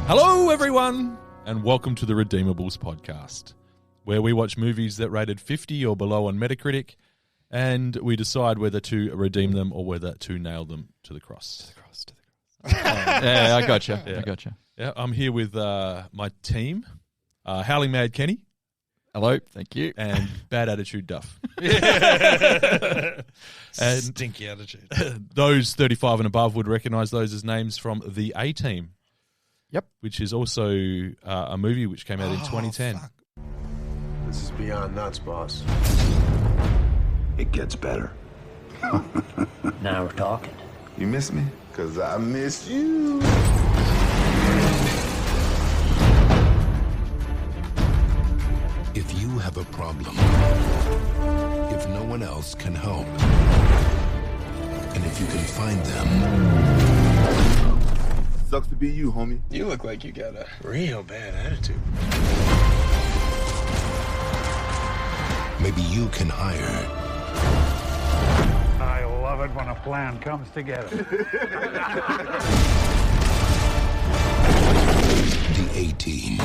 Hello, everyone, and welcome to the Redeemables podcast, where we watch movies that rated 50 or below on Metacritic, and we decide whether to redeem them or whether to nail them to the cross. Yeah, I gotcha. Yeah. I gotcha. Yeah, I'm here with my team, Howling Mad Kenny. Hello, thank you. And Bad Attitude Duff. And stinky attitude. Those 35 and above would recognise those as names from The A-Team. Yep. Which is also a movie which came out in 2010. Fuck. This is beyond nuts, boss. It gets better. Now we're talking. You miss me? Because I miss you. If you have a problem, if no one else can help, and if you can find them, Sucks to be you, homie. You look like you got a real bad attitude. maybe you can hire I love it when a plan comes together. the A-Team.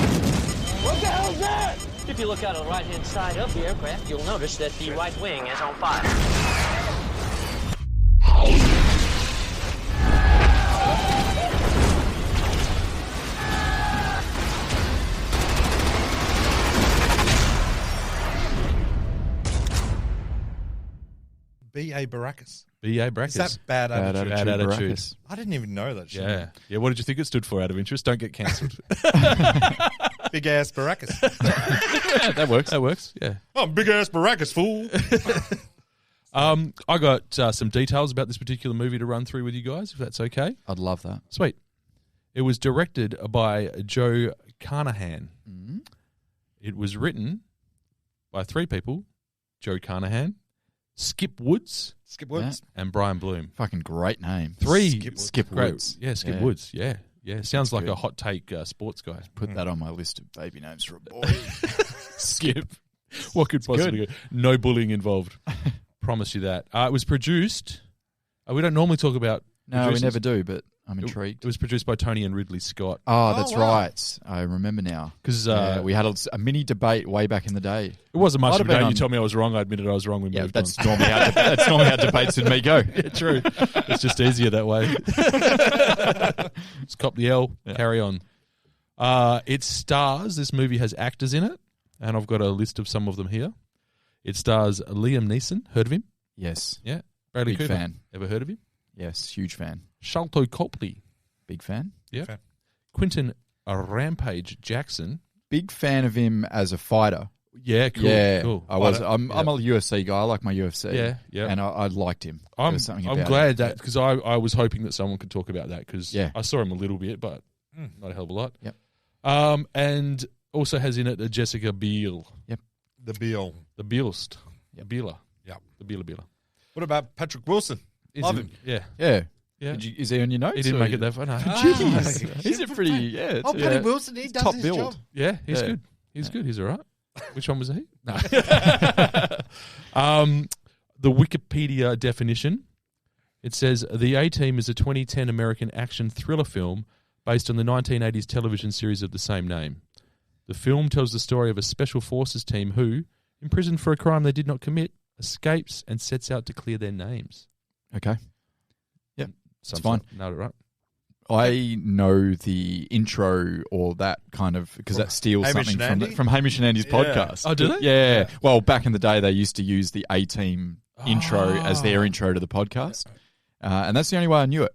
What the hell's that? If you look out on the right-hand side of the aircraft, you'll notice that the right wing is on fire. B.A. Baracus. B.A. Baracus. Is that bad attitude? Bad attitude. Baracus. I didn't even know that shit. Yeah. Yeah, what did you think it stood for out of interest? Don't get cancelled. Big ass Baracus. Yeah, that works. That works, yeah. I'm big ass Baracus, fool. I got some details about this particular movie to run through with you guys, if that's okay. I'd love that. Sweet. It was directed by Joe Carnahan. Mm-hmm. It was written by three people, Joe Carnahan, Skip Woods, Skip Woods. and Brian Bloom. Fucking great name. Three Skip great- Woods. Yeah, Skip Yeah. Woods. Yeah, yeah. Sounds like good. a hot take sports guy. Put that on my list of baby names for a boy. Skip. What could possibly go? No bullying involved. Promise you that. It was produced. We don't normally talk about. No, we producers. never do, but I'm intrigued. It was produced by Tony and Ridley Scott. Oh, that's Oh, wow. right. I remember now. Because We had a mini debate way back in the day. it wasn't much Might of a have been day. You on- told me I was wrong. I admitted I was wrong. We Yeah, moved that's on. normally how debates with me go. Yeah, true. It's just easier that way. Just cop the L, carry on. It stars, this movie has actors in it, and I've got a list of some of them here. It stars Liam Neeson. Heard of him? Yes. Yeah. Bradley Big Cooper. fan. Ever heard of him? Yes, huge fan. Sholto Copley. Big fan. Yeah. Fan. Quentin Rampage Jackson. Big fan of him as a fighter. Yeah, cool. Yeah, cool. I was. I'm a UFC guy. I like my UFC. Yeah, yeah. And I liked him. I'm There's something about glad him. that, because I was hoping that someone could talk about that, because Yeah. I saw him a little bit, but not a hell of a lot. Yep. And also has in it Jessica Biel. The Beal. The Bielst. Yep. The Bieler. Yep. The Bieler. What about Patrick Wilson? Love him. Yeah. Yeah. Yeah. Is he on your notes? He didn't or- make it that far. No. Jeez. He's a pretty, yeah. Oh, it's- Paddy Wilson, he does top his build. job. Yeah, he's Yeah. good. He's good. He's all right. Which one was he? No. The Wikipedia definition, it says, The A-Team is a 2010 American action thriller film based on the 1980s television series of the same name. The film tells the story of a special forces team who, imprisoned for a crime they did not commit, escapes and sets out to clear their names. Okay. It's fine. Nailed it right. I know the intro or that kind of, because that steals Hamish something and Andy? from Hamish and Andy's Yeah. podcast. Oh, do they? Yeah. Well, back in the day, they used to use the A-Team intro as their intro to the podcast. And that's the only way I knew it.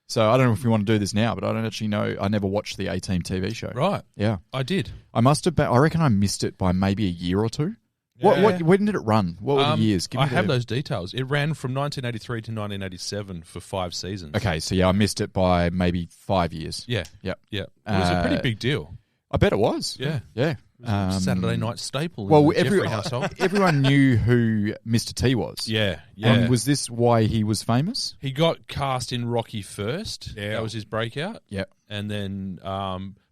So I don't know if we want to do this now, but I don't actually know. I never watched the A-Team TV show. Right. Yeah. I did. I must have been, I reckon I missed it by maybe a year or two. When did it run? What were the years? Give me I have the- those details. It ran from 1983 to 1987 for 5 seasons. Okay, so yeah, I missed it by maybe 5 years. Yeah. Yep. Yeah. It was a pretty Uh, big deal. I bet it was. Yeah. Yeah. Saturday night staple Well, in the Jeffrey household. everyone knew who Mr. T was. Yeah. Yeah. And was this why he was famous? He got cast in Rocky first. Yeah. That was his breakout. Yeah. And then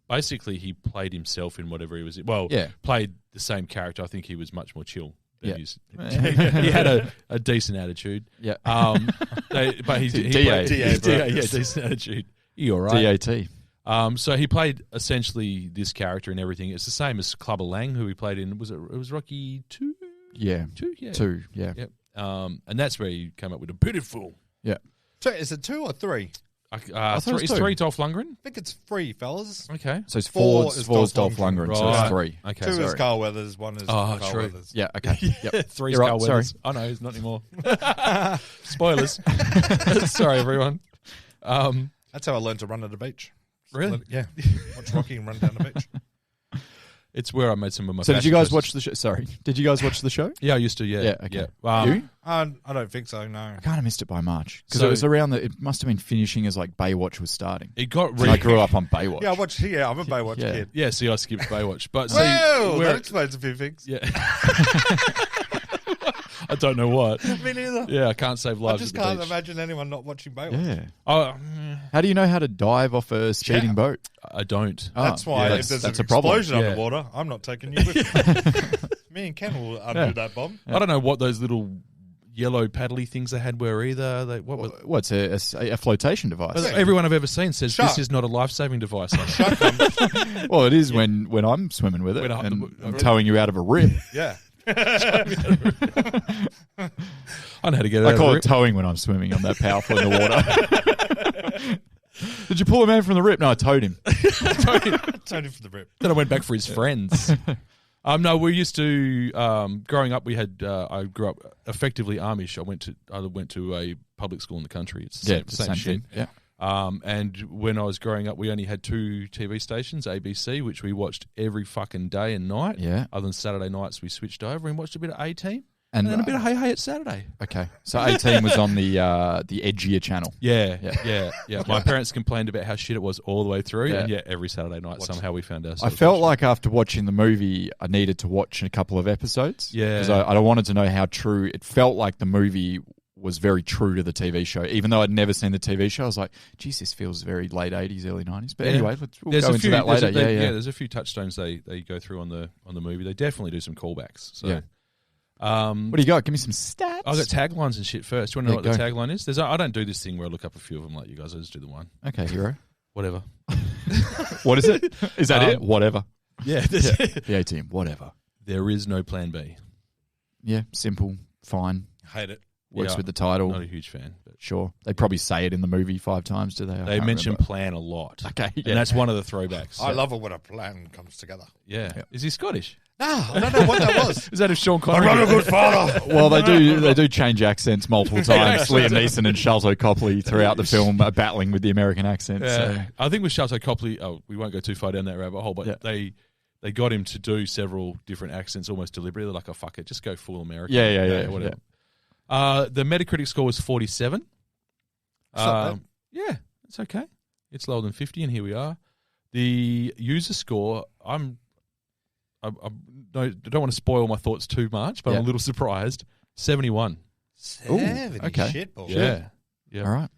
basically he played himself in whatever he was in. Well, Yeah. played the same character. I think he was much more chill. Yeah. He had a decent attitude. Yeah. But he DA. played, DA, yeah, decent attitude. You all right? DAT. So he played essentially this character and everything. It's the same as Clubber Lang, who he played in. It was Rocky 2? Yeah. 2? Yeah. 2, yeah. Yep. And that's where he came up with a beautiful. Yeah. So is it 2 or 3? It's 3 Dolph Lundgren. I think it's 3, fellas. Okay. So it's 4 4's is Dolph Lundgren, so Right. it's 3. Okay. 2 is Sorry. Carl Weathers, 1 is Oh, Carl true. Weathers. Yeah, okay. Yep. 3's You're Carl right, sorry. Weathers. Oh, no, he's not anymore. Spoilers. Sorry, everyone. That's how I learned to run at the beach. Really? Yeah. Watch Rocky and run down the beach. It's where I made some of my So did you fashion guys choices. watch the show? Sorry. Did you guys watch the show? Yeah, I used to, yeah. Yeah, okay. Yeah. I don't think so, no. I kind of missed it by March. Because So- it was around it must have been finishing as like Baywatch was starting. It got And I grew up on Baywatch. Yeah, I'm a Baywatch Yeah. kid. Yeah, see, I skipped Baywatch. But see, Well, where- that explains a few things. yeah. I don't know what. Me neither. Yeah, I can't save I lives just at the can't beach. imagine anyone not watching Baywatch. Yeah. Oh, How do you know how to dive off a speeding Yeah. boat? I don't. Oh, That's why yeah, if there's that's an a problem. explosion Yeah. underwater, I'm not taking you with me. Me and Ken will undo Yeah. that bomb. I don't know what those little yellow paddly things they had were either. What were What's a flotation device? Everyone I've ever seen says Shark. this is not a life-saving device. Well, it is when I'm swimming with it When and I'm towing you out of a rip. Yeah. I know how to get it I out call of it towing when I'm swimming. I'm that powerful in the water. Did you pull a man from the rip? No, I towed him. Tony for the rip. Then I went back for his friends. No, we used to growing up. We had I grew up effectively Amish. I went to a public school in the country. It's the same shit. thing. Yeah. And when I was growing up, we only had 2 TV stations, ABC, which we watched every fucking day and night. Yeah. Other than Saturday nights, we switched over and watched a bit of A-Team And and then a bit of Hey Hey at Saturday. Okay. So 18 was on the edgier channel. Yeah, Yeah. yeah. My parents complained about how shit it was all the way through, Yeah. and yet every Saturday night somehow we found I ourselves. felt watching. like after watching the movie, I needed to watch a couple of episodes. Yeah. Because I wanted to know how true. It felt like the movie was very true to the TV show. Even though I'd never seen the TV show, I was like, geez, this feels very late 80s, early 90s. But Yeah. anyway, we'll go into that later. There's a few touchstones they go through on the movie. They definitely do some callbacks. So. Yeah. What do you got? Give me some stats. I got taglines and shit first. Do you want to know Yeah, what go. the tagline is? I don't do this thing where I look up a few of them like you guys. I just do the one. Okay, hero. Whatever. What is it? Is that it? Whatever. Yeah. The A-Team. Whatever. There is no plan B. Yeah, simple, fine. Hate it. Works Yeah, with the title. Not a huge fan. But Sure. They probably say it in the movie 5 times, do they? I they can't mention remember. plan a lot. Okay, yeah. And that's one of the throwbacks. I love it when a plan comes together. Yeah. Is he Scottish? No, I don't know what that was. Is that if Sean Connery? I'm not a good father. Well, they do change accents multiple times. Liam Neeson and Sharlto Copley throughout the film are battling with the American accent. Yeah. So. I think with Sharlto Copley, we won't go too far down that rabbit hole, but Yeah. they got him to do several different accents almost deliberately. They're like, oh, fuck it, just go full American. Yeah, Whatever. The Metacritic score was 47. not bad. Yeah, it's okay. It's lower than 50, and here we are. The user score, I don't want to spoil my thoughts too much, but I'm a little surprised. 71. okay. Shit balls. Yeah. All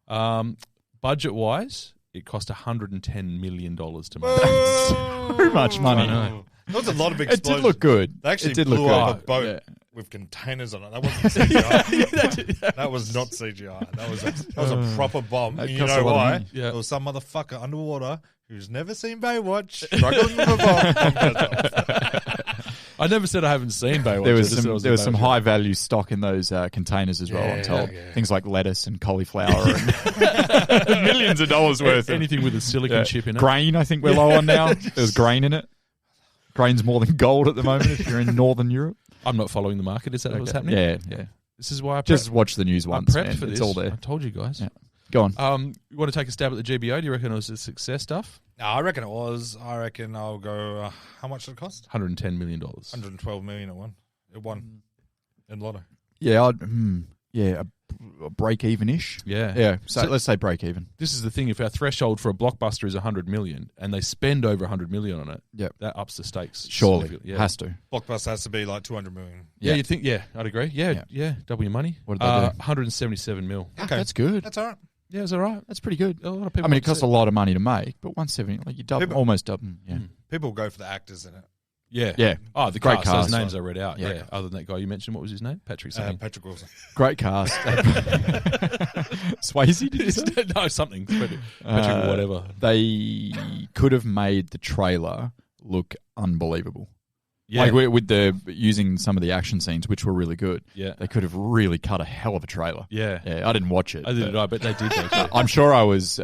right. Budget wise, it cost $110 million to make. So much money. I know. There was a lot of It explosions. did look good. They actually it did blew look up good. a boat Yeah. with containers on it. That wasn't CGI. That was not CGI. That was a proper bomb. That And you cost know a lot of why? money. Yeah. There was some motherfucker underwater who's never seen Baywatch struggling with a bomb. I never said I haven't seen Baywatch. There I was just said I some a Baywatch. high value stock in those containers as well. I'm told things like lettuce and cauliflower and millions of dollars worth. Anything with a silicon chip in it. Grain, I think we're low on now. There's grain in it. Grain's more than gold at the moment if you're in Northern Europe. I'm not following the market. Is that what's happening? Yeah. This is why I Just watch the news I'm once, prepped man. for this. It's all there. I told you guys. Yeah. Go on. You want to take a stab at the GBO? Do you reckon it was a success stuff? No, I reckon it was. I reckon I'll go. How much did it cost? $110 million. 112 million. It won in Lotto. Yeah, a break even-ish. Yeah. Yeah, so let's say break even. This is the thing. If our threshold for a blockbuster is 100 million and they spend over 100 million on it, Yep. that ups the stakes. Surely. significantly. Yeah. Has to. Blockbuster has to be like 200 million. Yeah, Yeah. you'd think. Yeah, I'd agree. Yeah. Double your money. What did they do? 177 mil. Okay. That's good. That's all right. Yeah, it's all right. That's pretty good. A lot of people. I mean, it want to costs see a lot of money to make, but 170, like you double, People- almost double. Yeah. People go for the actors in it. Yeah. Yeah. Oh, the Great cast. Those cast. names I read out. Yeah. Yeah. Other than that guy you mentioned, what was his name? Patrick something. Patrick Wilson. Great cast. Swayze, did you say? No, something. Patrick whatever. They could have made the trailer look unbelievable. Yeah. Like with the using some of the action scenes, which were really good. Yeah. They could have really cut a hell of a trailer. Yeah. I didn't watch it. I did it, I bet they did. Actually. I'm sure I was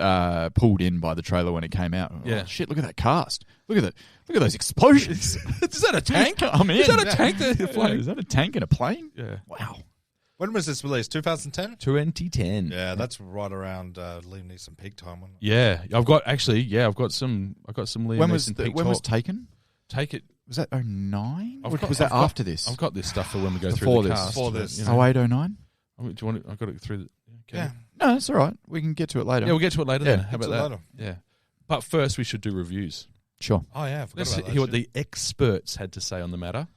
pulled in by the trailer when it came out. Yeah. Oh, shit, look at that cast. Look at those explosions. Is that a tank? I'm in. Is that a tank? Is that a tank and a plane? Yeah. Wow. When was this released? 2010? 2010. Yeah, that's right around Liam Neeson peak time. Wasn't it? Yeah. I've got some Liam When was Neeson peak when was talk. Taken? Take it. Was that 09? I've got- Was that I've got- after this? I've got this stuff for when we go Before through the this. cast. Before this. You know. 08, 09? Do you want it? I've got it through the... Okay. Yeah. No, that's all right. We can get to it later. Yeah, we'll get to it later Yeah, then. How get about to it that? later. Yeah. But first, we should do reviews. Sure. Oh, yeah. I forgot Let's about that hear what shit. the experts had to say on the matter.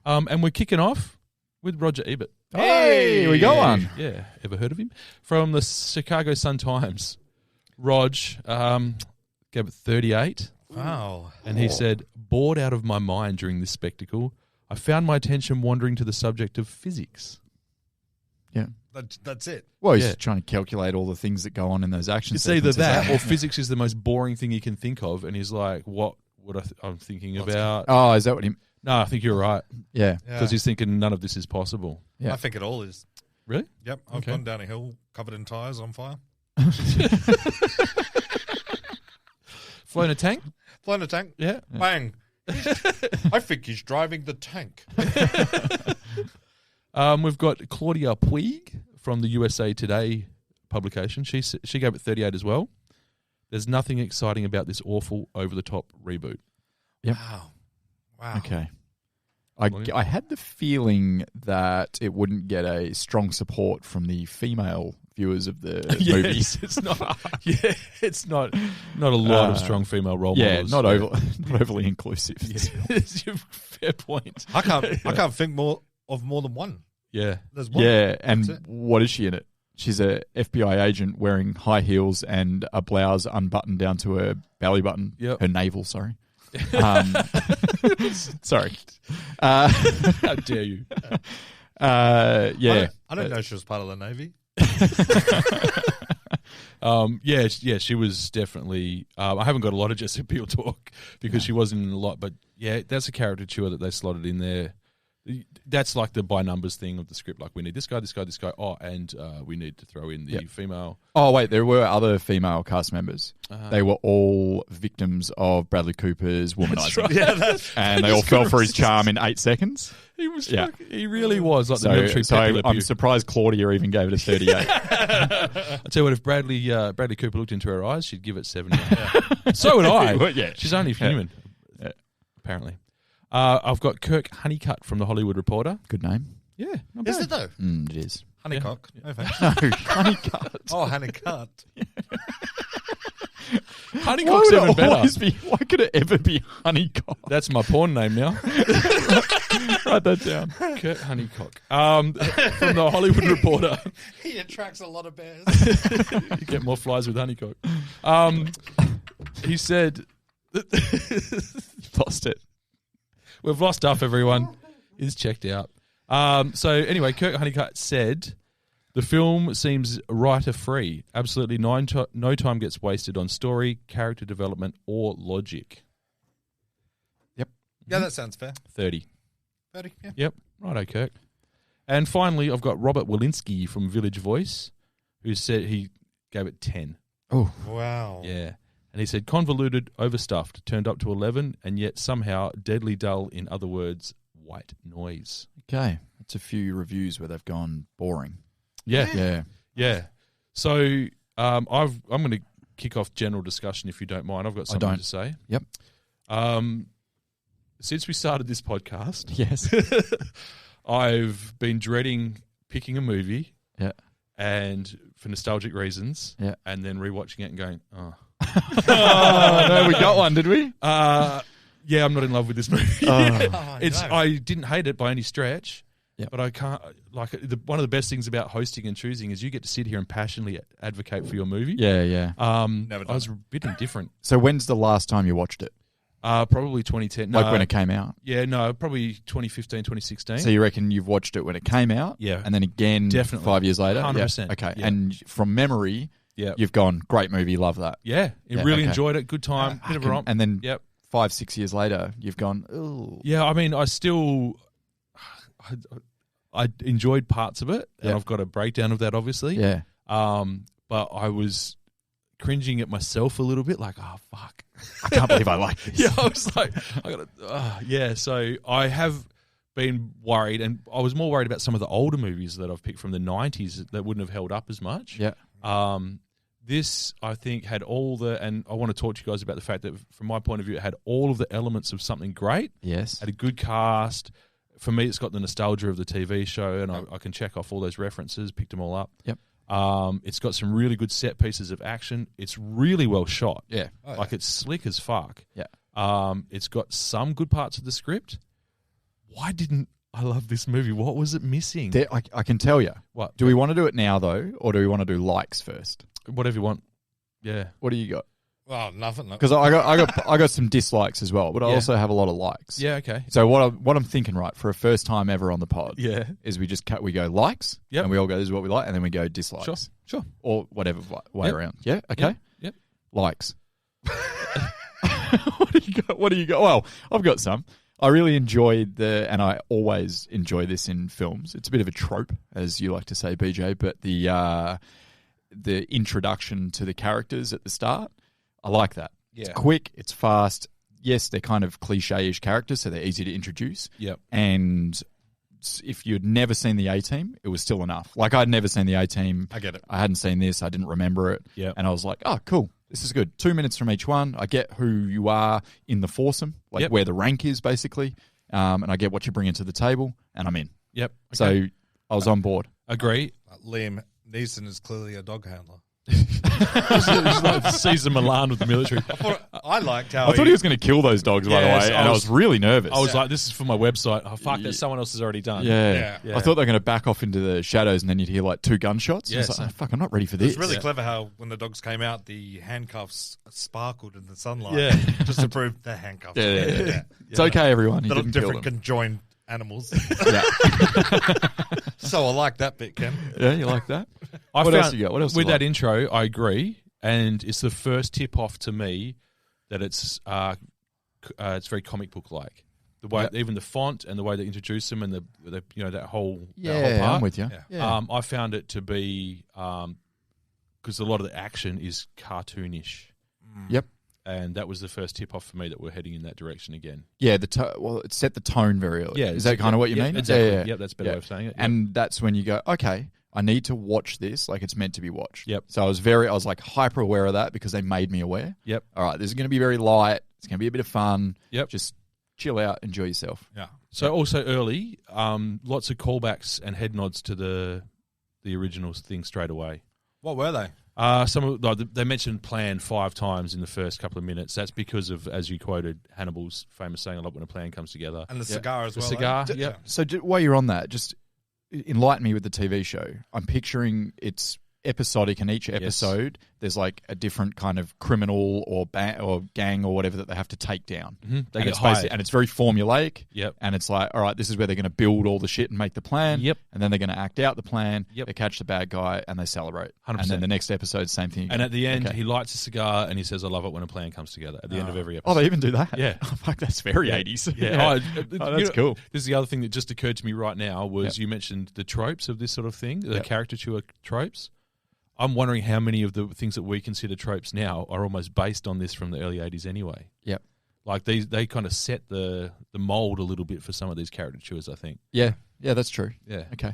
And we're kicking off with Roger Ebert. Hey, we got one. Yeah, ever heard of him? From the Chicago Sun-Times. Rog gave it 38. Wow. And he said, bored out of my mind during this spectacle, I found my attention wandering to the subject of physics. Yeah. That's it. Well, he's Yeah. trying to calculate all the things that go on in those action It's either sequences. that or physics is the most boring thing you can think of. And he's like, what would I'm thinking about? Oh, is that what he... No, I think you're right. Yeah. Because he's thinking none of this is possible. Yeah. I think it all is. Really? Yep. I've Okay. gone down a hill covered in tyres on fire. Flown a tank? Flown a tank. Yeah. Bang. I think he's driving the tank. We've got Claudia Puig from the USA Today publication. She gave it 38 as well. There's nothing exciting about this awful, over-the-top reboot. Yep. Wow. Okay. I had the feeling that it wouldn't get a strong support from the female viewers of the movie. Yes, it's not. Yeah, it's not a lot of strong female role models. Not overly inclusive. It's a fair point. I can't think more than one. Yeah. There's one. Yeah, That's and it. what is she in it? She's a FBI agent wearing high heels and a blouse unbuttoned down to her belly button. Yep. Her navel, sorry. Sorry. How dare you? Yeah. I don't know she was part of the Navy. Yeah, she was definitely. I haven't got a lot of Jessica Biel talk because she wasn't in a lot, but yeah, that's a caricature that they slotted in there. That's like the by numbers thing of the script. Like we need this guy, this guy, this guy. Oh, and we need to throw in the female. Oh, wait, there were other female cast members. They were all victims of Bradley Cooper's womanizing. Right. Yeah, And they all fell for his charm in 8 seconds. He was. Yeah. He really was like the military. So Pepe Le I'm Pew. surprised Claudia even gave it a 38. I tell you what, if Bradley Cooper looked into her eyes, she'd give it 70. So would I. Well, yeah. She's only human, apparently. I've got Kirk Honeycutt from The Hollywood Reporter. Good name. Yeah, not Is bad. it though? It is. Honeycock. No thanks. No, Honeycutt. Oh, Honeycutt. Honeycock's even better. Why could it ever be Honeycock? That's my porn name now. Write that down. Kurt Honeycock. From The Hollywood Reporter. He attracts a lot of bears. You get more flies with Honeycock. He said... Lost it. We've lost Duff, everyone. He's checked out. So anyway, Kirk Honeycutt said, the film seems writer-free. Absolutely no time gets wasted on story, character development, or logic. Yep. Yeah, that sounds fair. 30. 30, yeah. Yep. Righto, Kirk. And finally, I've got Robert Walensky from Village Voice, who said he gave it 10. Oh. Wow. Yeah. And he said, convoluted, overstuffed, turned up to 11, and yet somehow deadly dull, in other words, white noise. Okay. That's a few reviews where they've gone boring. Yeah. Yeah. Yeah. So I'm going to kick off general discussion, if you don't mind. I've got something to say. Yep. Since we started this podcast, Yes. I've been dreading picking a movie Yeah. and for nostalgic reasons, Yeah. and then rewatching it and going, oh. Oh, no, we got one, did we? Yeah, I'm not in love with this movie. Oh. I didn't hate it by any stretch, Yep. but I can't. Like one of the best things about hosting and choosing is you get to sit here and passionately advocate for your movie. Yeah, yeah. Never done I was a bit indifferent. So when's the last time you watched it? Probably 2010. Like when it came out. Yeah, no, probably 2015, 2016. So you reckon you've watched it when it came out? Yeah. And then again Definitely. 5 years later? 100%. Yeah. Okay. Yeah. And from memory, you've gone, great movie, love that. Yeah, really enjoyed it. Good time, bit of a romp. And then Yep. 5-6 years later, you've gone, ooh. Yeah, I mean, I enjoyed parts of it, and I've got a breakdown of that, obviously. Yeah. But I was cringing at myself a little bit, like, oh, fuck. I can't believe I like this. Yeah, I was like, so I have been worried, and I was more worried about some of the older movies that I've picked from the 90s that wouldn't have held up as much. Yeah. This, I think, had all the, and I want to talk to you guys about the fact that, from my point of view, it had all of the elements of something great. Yes. Had a good cast. For me, it's got the nostalgia of the TV show, and I can check off all those references, picked them all up. Yep. It's got some really good set pieces of action. It's really well shot. Yeah. Like, it's slick as fuck. Yeah. It's got some good parts of the script. Why didn't I love this movie? What was it missing? I can tell you. What? Do we want to do it now, though, or do we want to do likes first? Whatever you want. Yeah. What do you got? Well, nothing. Because I got some dislikes as well, but I also have a lot of likes. Yeah, okay. So what I'm thinking, right, for a first time ever on the pod, is we go likes, and we all go, this is what we like, and then we go dislikes. Sure. Or whatever way around. Yeah, okay. Yep. Likes. What do you got? Well, I've got some. I really enjoyed and I always enjoy this in films. It's a bit of a trope, as you like to say, BJ, but the introduction to the characters at the start, I like that. Yeah. It's quick, it's fast. Yes, they're kind of cliche-ish characters, so they're easy to introduce. Yep. And if you'd never seen the A-Team, it was still enough. Like, I'd never seen the A-Team. I get it. I hadn't seen this. I didn't remember it. Yep. And I was like, oh, cool. This is good. 2 minutes from each one. I get who you are in the foursome, like where the rank is, basically. And I get what you're bringing to the table, and I'm in. Yep. Okay. So I was on board. Agree. Liam Neeson is clearly a dog handler. He's like Caesar Milan with the military. I liked how I thought he was going to kill those dogs, by the Yes, way, and I was really nervous. I was like, this is for my website. Oh, fuck, that someone else has already done. Yeah. I thought they were going to back off into the shadows, and then you'd hear like 2 gunshots. Yes. I was like, oh, fuck, I'm not ready for this. It's really clever how when the dogs came out, the handcuffs sparkled in the sunlight. Yeah. Just to prove the handcuffs. Yeah. It's okay, everyone. He They look didn't kill different them. conjoined animals. Yeah. So I like that bit, Ken. Yeah, you like that? What else you got? What else with you that like? intro, I agree, and it's the first tip off to me that it's very comic book like. The way, even the font and the way they introduce them, and the that whole that whole part. I'm with you. Yeah. I found it to be because a lot of the action is cartoonish. Yep. And that was the first tip off for me that we're heading in that direction again. Yeah, it set the tone very early. Yeah, is that kind of what you mean? Exactly. Yeah. Yep, that's a better way of saying it. Yep. And that's when you go, okay, I need to watch this like it's meant to be watched. Yep. So I was like hyper aware of that because they made me aware. Yep. All right, this is going to be very light. It's going to be a bit of fun. Yep. Just chill out, enjoy yourself. Yeah. So also early, lots of callbacks and head nods to the original thing straight away. What were they? They mentioned plan 5 times in the first couple of minutes. That's because of, as you quoted, Hannibal's famous saying, "I love when a plan comes together." And the cigar as The well. cigar, eh? yeah. So while you're on that, just enlighten me with the TV show. I'm picturing it's episodic, and each episode there's like a different kind of criminal or gang or whatever that they have to take down. Mm-hmm. They and get it's hired. and it's very formulaic. Yep. And it's like, all right, this is where they're going to build all the shit and make the plan. Yep. And then they're going to act out the plan. Yep. They catch the bad guy and they celebrate. 100%. And then the next episode, same thing again. And at the end, Okay. he lights a cigar and he says, "I love it when a plan comes together." At the end of every episode. Oh, they even do that? Yeah. Oh, fuck, that's very 80s. Yeah. That's cool. This is the other thing that just occurred to me right now was you mentioned the tropes of this sort of thing, the caricature tropes. I'm wondering how many of the things that we consider tropes now are almost based on this from the early 80s anyway. Yep. Like they kind of set the mold a little bit for some of these caricatures, I think. Yeah. Yeah, that's true. Yeah. Okay.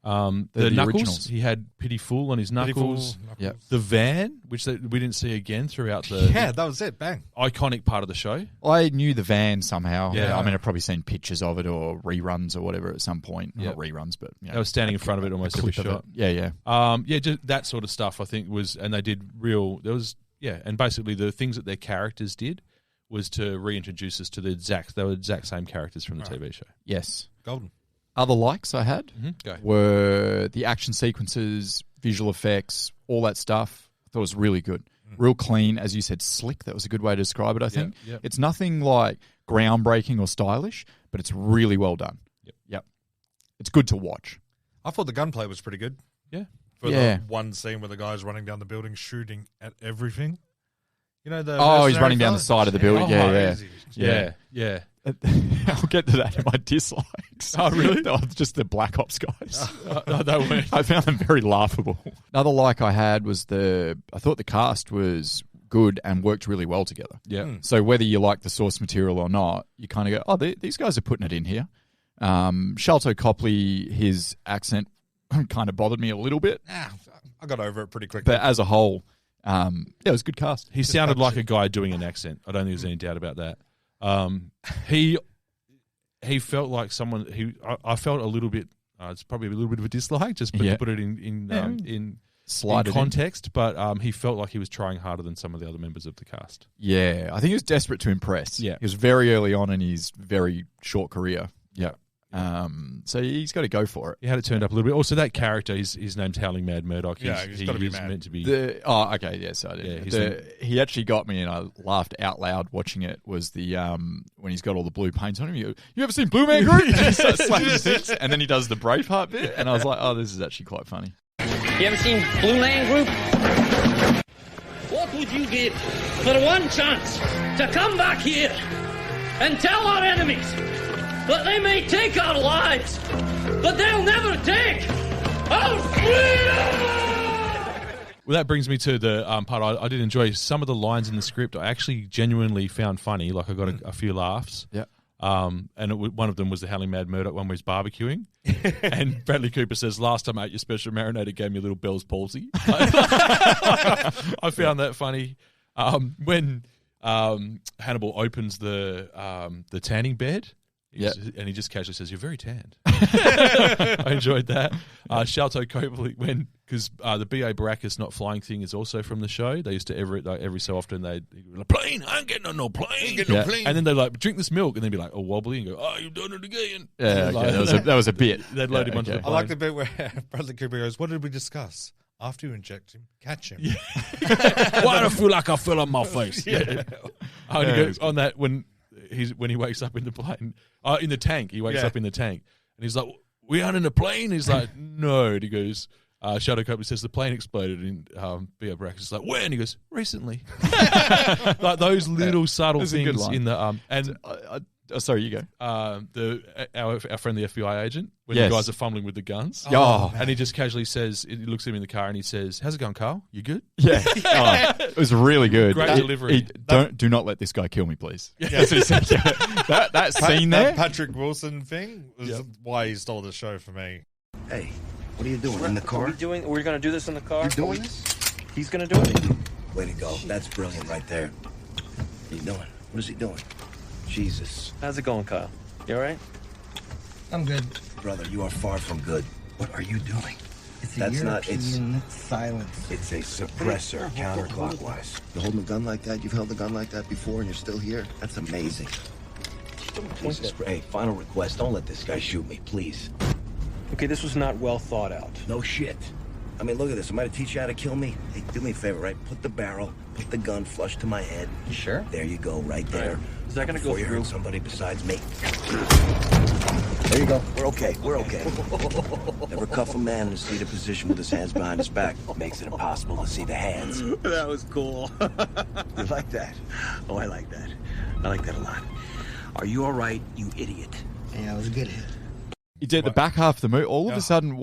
The Knuckles, originals. he had Pity Fool on his Knuckles. Yep. The van, which we didn't see again throughout the Yeah, that was it. Bang. iconic part of the show. I knew the van somehow. Yeah. I mean, I've probably seen pictures of it or reruns or whatever at some point. Yeah. Not reruns, but They were standing in front of it almost every clip of shot. it. Yeah. Just that sort of stuff I think was, and they did and basically the things that their characters did was to reintroduce us to they were exact same characters from the TV show. Yes. Golden. Other likes I had Go. were the action sequences, visual effects, all that stuff. I thought it was really good. real clean, as you said, slick. That was a good way to describe it, I think. Yep. It's nothing like groundbreaking or stylish, but it's really well done. Yep. It's good to watch. I thought the gunplay was pretty good. Yeah. For Yeah. the one scene where the guy's running down the building shooting at everything. You know, the He's mercenary running down fella? the side of the building. Yeah. Yeah. I'll get to that in my dislikes. Oh, really? No, just the Black Ops guys. No, they weren't. I found them very laughable. Another like I had was I thought the cast was good and worked really well together. Yeah. So whether you like the source material or not, you kind of go, oh, these guys are putting it in here. Sholto Copley, his accent kind of bothered me a little bit. I got over it pretty quickly. But as a whole, it was a good cast. He sounded like a guy doing an accent. I don't think there's any doubt about that. He felt like someone. I felt a little bit. It's probably a little bit of a dislike, just to put it in context. But he felt like he was trying harder than some of the other members of the cast. Yeah, I think he was desperate to impress. Yeah, he was very early on in his very short career. Yeah. So he's got to go for it. He had it turned up a little bit. Also, that character, his name's Howling Mad Murdoch. He's got to be mad. Meant to be. Okay, yes, I did. Yeah, he actually got me, and I laughed out loud watching it. Was the when he's got all the blue paint on him? You ever seen Blue Man Group? He starts slapping things, and then he does the Braveheart bit, and I was like, oh, this is actually quite funny. You ever seen Blue Man Group? What would you give for one chance to come back here and tell our enemies that they may take our lives, but they'll never take our freedom? Well, that brings me to the part I did enjoy. Some of the lines in the script I actually genuinely found funny. Like I got a few laughs. Yeah. And one of them was the Howling Mad Murdoch one where he's barbecuing. And Bradley Cooper says, last time I ate your special marinator gave me a little Bell's palsy. I found that funny. When Hannibal opens the tanning bed, and he just casually says, "You're very tanned." I enjoyed that. Sholto Copley, because the B.A. Baracus not flying thing is also from the show. They used to every so often they'd like, plane, I ain't getting on no plane, and then they'd like drink this milk, and they'd be like all wobbly and go, "Oh, you've done it again." Yeah, like, that was a bit. They'd load him onto the I plane. like the bit where Bradley Cooper goes, "What did we discuss? After you inject him, catch him." Yeah. Why do I feel like I fell on my face? Yeah. On that when he wakes up in the plane, in the tank, he wakes up in the tank, and he's like, "We aren't in a plane." He's like, "No." And he goes, Sholto Copley says the plane exploded, and B.A. Baracus is like, "When?" He goes, "Recently." Like those little subtle things in the and. Sorry, you go. Our friend the FBI agent, when the guys are fumbling with the guns. And he just casually says, he looks at him in the car and he says, "How's it going, Carl? You good?" Yeah. It was really good. Great delivery. Do not let this guy kill me, please. That's what he said. That scene there. That Patrick Wilson thing was why he stole the show for me. Hey, what are you doing in the car? We're going to do this in the car? You doing this? He's going to do it? Way to go. That's brilliant right there. What are you doing? What is he doing? Jesus. How's it going, Kyle? You all right? I'm good. Brother, you are far from good. What are you doing? That's not, it's silence. It's a suppressor counterclockwise. You're holding a gun like that? You've held a gun like that before and you're still here? That's amazing. Jesus Christ. Hey, final request. Don't let this guy shoot me, please. Okay, this was not well thought out. No shit. I mean, look at this. Am I to teach you how to kill me? Hey, do me a favor, right? Put the barrel, put the gun flush to my head. You sure? There you go, right there. Is that going to go Before you through? hurt somebody besides me. There you go. We're okay. We're okay. Never cuff a man in a seated position with his hands behind his back. Makes it impossible to see the hands. That was cool. You like that? Oh, I like that. I like that a lot. Are you all right, you idiot? Yeah, it was a good hit. He did the back half of the movie. All of a sudden,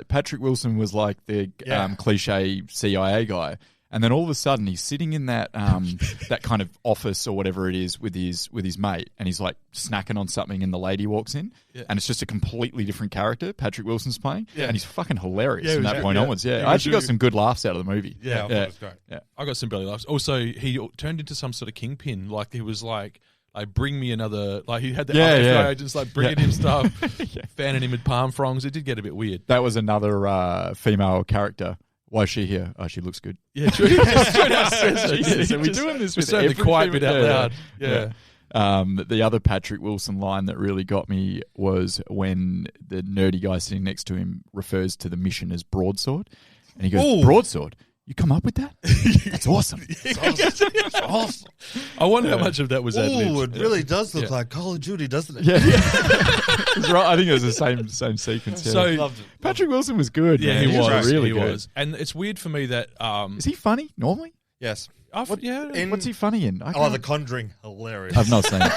Patrick Wilson was like the cliche CIA guy, and then all of a sudden he's sitting in that that kind of office or whatever it is with his mate, and he's like snacking on something, and the lady walks in, and it's just a completely different character Patrick Wilson's playing, and he's fucking hilarious from that point onwards. Yeah, I actually got some good laughs out of the movie. Yeah, I thought it was great. Yeah, I got some belly laughs. Also, he turned into some sort of kingpin. Like he was like bring me another. Like he had the FBI agents like bringing him stuff, fanning him with palm fronds. It did get a bit weird. That was another female character. Why is she here? Oh, she looks good. Yeah, true. So we're doing this with every quiet bit out loud. Yeah. The other Patrick Wilson line that really got me was when the nerdy guy sitting next to him refers to the mission as broadsword, and he goes, "Broadsword? You come up with that? That's awesome. It's awesome. I wonder how much of that was ad-libbed. Oh, it really does look like Call of Duty, doesn't it? Yeah. It's right. I think it was the same sequence. Yeah. So Loved it. Patrick Wilson was good. yeah, man. he was really he good. was, and it's weird for me that Is he funny normally? Yes. yeah. What's he funny in? The Conjuring. Hilarious. I've not seen it.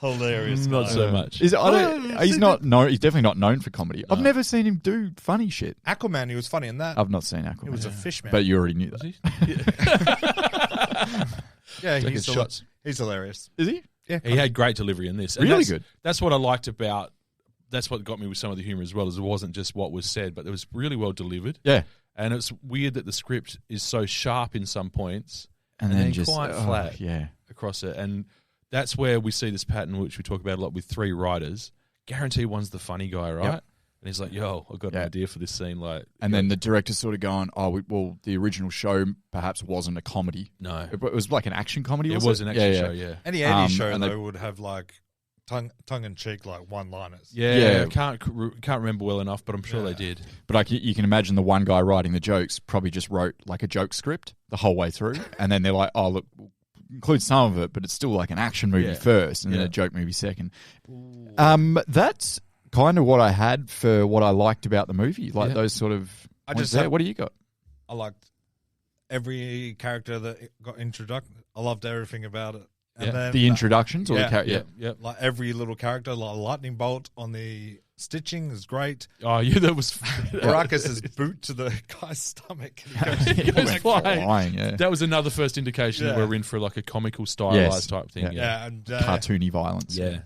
Hilarious. Not guy. so much. He's not known. He's definitely not known for comedy. I've never seen him do funny shit. Aquaman, he was funny in that. I've not seen Aquaman. He was a fish man. But you already knew that. Yeah, Taking he's shots. He's hilarious. Is he? Yeah, He had great delivery in this. And Really that's, good. That's what I liked about. That's what got me with some of the humor as well. Is it wasn't just what was said, but it was really well delivered. Yeah. And it's weird that the script is so sharp in some points, And then then just quite flat Yeah. across it. And that's where we see this pattern, which we talk about a lot with 3 writers. Guarantee one's the funny guy, right? Yep. And he's like, "Yo, I've got an idea for this scene." Like, And then the director's sort of going, well, the original show perhaps wasn't a comedy. no, It was like an action comedy. it was an action show. Yeah, Any 80s show and though they- would have like tongue in cheek like one-liners. yeah. Yeah. Can't remember well enough, but I'm sure they did. But like you can imagine the one guy writing the jokes probably just wrote like a joke script the whole way through. And then they're like, oh, look, we'll include some of it, but it's still like an action movie first and then a joke movie second. That's kind of what I had for what I liked about the movie. Like those sort of I points just there. have- What do you got? I liked every character that got introduced. I loved everything about it. And then The introductions or the character? Yeah. like every little character, like a lightning bolt on the stitching is great. Oh, yeah, that was. Baracus's boot to the guy's stomach. He goes flying. Flying, yeah. That was another first indication that Yeah. we're in for like a comical stylized Yes. type thing. Yeah, and Cartoony violence. Yeah.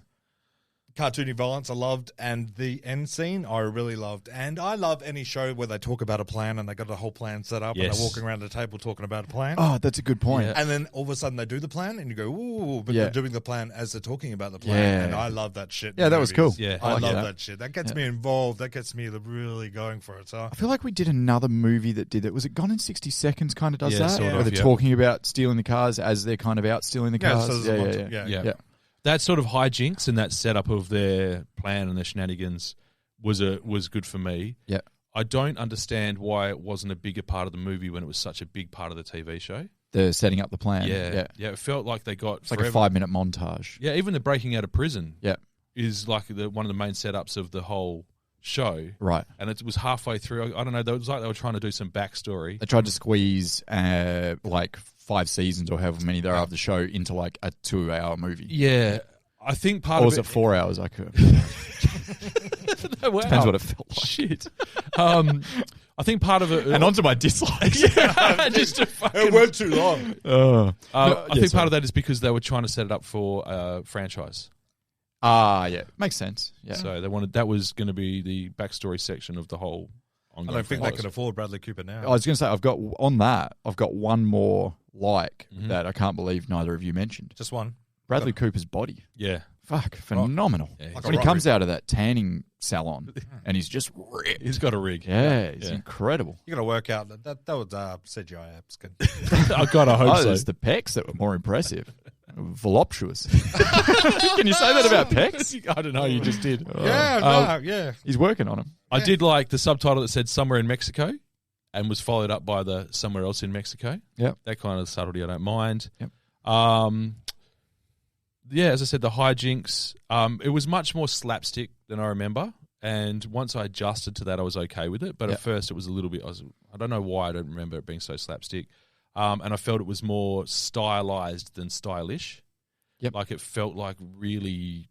cartoony violence I loved, and the end scene I really loved. And I love any show where they talk about a plan and they got a whole plan set up and Yes. they're walking around the table talking about a plan. Oh, that's a good point. Yeah. And then all of a sudden they do the plan and you go, ooh, but Yeah. they're doing the plan as they're talking about the plan. Yeah. And I love that shit. in Yeah, that was movies. cool. Yeah. I I like love that. that shit. That gets me involved. That gets me really going for it. So I feel like we did another movie that did it. Was it Gone in 60 Seconds kind of does Yeah, that? sort Where of, they're yeah. talking about stealing the cars as they're kind of out stealing the cars. so there's a lot of- Yeah. yeah. That sort of hijinks and that setup of their plan and their shenanigans was good for me. Yeah. I don't understand why it wasn't a bigger part of the movie when it was such a big part of the TV show. They're setting up the plan. Yeah. It felt like they got It's like a 5-minute montage. Yeah, even the breaking out of prison Yeah. is like one of the main setups of the whole show. Right. And it was halfway through. I don't know. It was like they were trying to do some backstory. They tried to squeeze like 5 seasons or however many there are of the show into like a 2-hour movie. Yeah, I think part Or of was it 4 hours? I could. Wow. Depends what it felt like. Shit. I think part of it. And onto my dislikes. just to fucking. it went too long. I think part of that is because they were trying to set it up for a franchise. Yeah. Makes sense. Yeah. So they wanted that was going to be the backstory section of the whole. I Ongoing don't think they franchise. could afford Bradley Cooper now. I was going to say, I've got one more that I can't believe neither of you mentioned. Just one. Bradley Cooper's body. Yeah. Fuck, phenomenal. Yeah, he's When he got comes out of that tanning salon and he's just ripped. He's got a rig. Yeah, he's Yeah. incredible. You got to work out that was CGI apps. I gotta hope Oh, so. it's the pecs that were more impressive. Voluptuous. Can you say that about pecs? I don't know. You just did. yeah. He's working on them. I did like the subtitle that said "Somewhere in Mexico," and was followed up by the "Somewhere else in Mexico." Yep. That kind of subtlety I don't mind. Yep. Yeah, as I said, the hijinks. It was much more slapstick than I remember, and once I adjusted to that, I was okay with it. But Yep. at first, it was a little bit. I don't know why I don't remember it being so slapstick, and I felt it was more stylized than stylish. Yep. Like it felt like really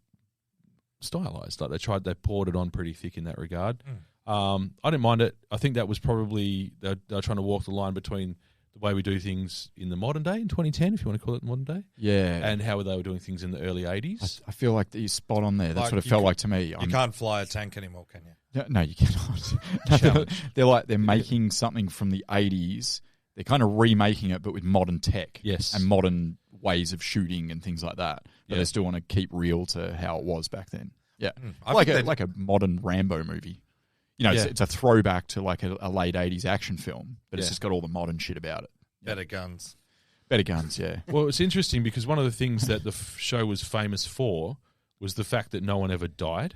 stylized. Like they poured it on pretty thick in that regard. I didn't mind it. I think that was probably they're trying to walk the line between the way we do things in the modern day, in 2010, if you want to call it modern day, Yeah. and how they were doing things in the early 80s. I feel like you're spot on there. That's Like what it you felt ca- like to me. You can't fly a tank anymore, can you? No, you cannot. They're making something from the 80s. They're kind of remaking it, but with modern tech. Yes. And modern ways of shooting and things like that. But Yeah. they still want to keep real to how it was back then. Yeah. I Like think like a modern Rambo movie. You know, Yeah. it's a throwback to like a late 80s action film, but it's Yeah. just got all the modern shit about it. Better guns. Better guns, yeah. Well, it's interesting because one of the things that the show was famous for was the fact that no one ever died.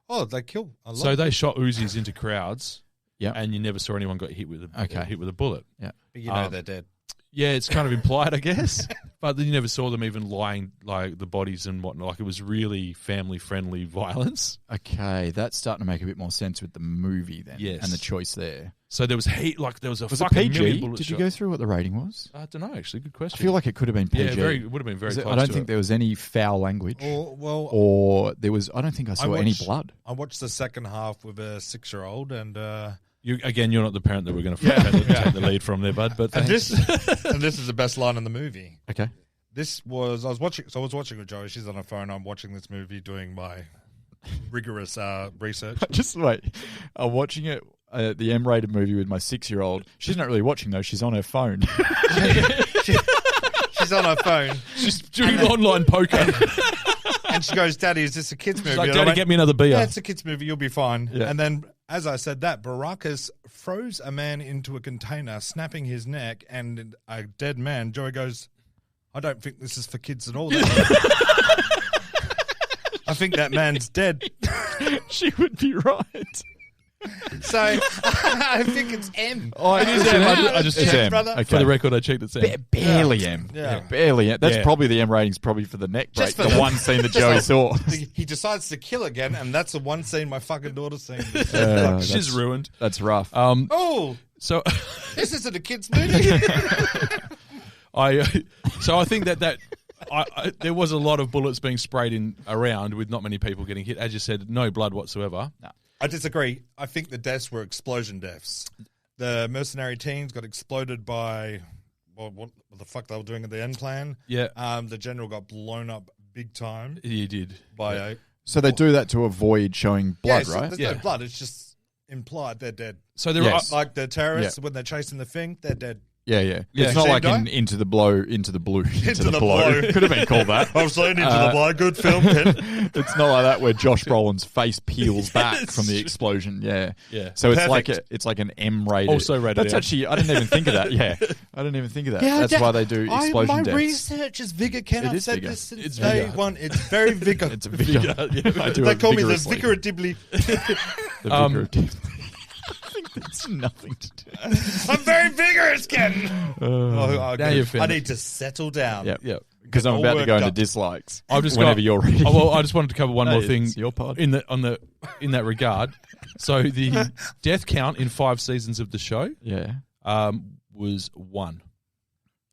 Oh, they kill a lot. So they shot Uzis into crowds Yeah. and you never saw anyone got hit with a bullet. Yeah. But you know they're dead. Yeah, it's kind of implied, I guess. But then you never saw them even lying, like the bodies and whatnot. Like it was really family-friendly violence. Okay, that's starting to make a bit more sense with the movie then. Yes. And the choice there. So there was heat, like there was a Was it fucking million PG? bullet Did you shot. go through what the rating was? I don't know, actually. Good question. I feel like it could have been PG. Yeah, it would have been very close I don't to think it. there was any foul language. Well, there was. I don't think I saw any blood. I watched the second half with a 6-year-old, and you're not the parent that we're going to take the lead from there, bud. But and thanks. this is the best line in the movie. Okay. I was watching with Joey. She's on her phone. I'm watching this movie, doing my rigorous research. Just wait. I'm watching it. The M-rated movie with my 6-year-old. She's not really watching though. She's on her phone. She's on her phone. She's doing online poker. And she goes, "Daddy, is this a kids movie?" She's like, And I "Daddy, went, get me another beer." Yeah, it's a kids movie. You'll be fine. Yeah. And then, as I said that, Baracus throws a man into a container, snapping his neck, and a dead man. Joey goes, "I don't think this is for kids at all." I think that man's dead. She would be right. So I think it's M. Oh, it is M. I just It's checked. M, brother. Okay. For the record, I checked it's M. Barely M. Yeah. Barely M. That's Yeah. probably the M rating's probably for the neck break. Just for The the- one scene that Joey saw. He decides to kill again, and that's the one scene my fucking daughter's seen. She's ruined. That's rough. Oh, So this isn't a kids movie. I think that there was a lot of bullets being sprayed in around with not many people getting hit. As you said, no blood whatsoever. No. I disagree. I think the deaths were explosion deaths. The mercenary teams got exploded by what the fuck they were doing at the end plan. Yeah. The general got blown up big time You did. by a. So they do that to avoid showing blood, so right? There's Yeah. no blood. It's just implied they're dead. So there Yes. Like the terrorists when they're chasing the thing, they're dead. Yeah. Yeah. It's not Same like guy? in Into the Blue. Into the Blow. the Could have been called that. I've seen Into the Blow. Good film, Ken. It's not like that where Josh Brolin's face peels back from the explosion. Yeah. Yeah. So it's Perfect. like an M rated. Also rated That's M. actually I didn't even think of that. Yeah. I didn't even think of that. That's why they do explosion my deaths. research is vigor, Ken. It I've is said vigor. this since It's day vigor. one. It's very vigor. It's a vigor. I do They it call me the vigorously. vicar of Dibley. The vigor of Dibley. I think that's nothing to do. I'm very vigorous, Ken. now you've I found need to settle down. Yeah. Yeah. Because I'm All about to go worked into up. dislikes. I've just whenever got, you're ready. Oh, well, I just wanted to cover one more Hey, thing it's your pod. in that regard. So the death count in 5 seasons of the show Yeah. was 1.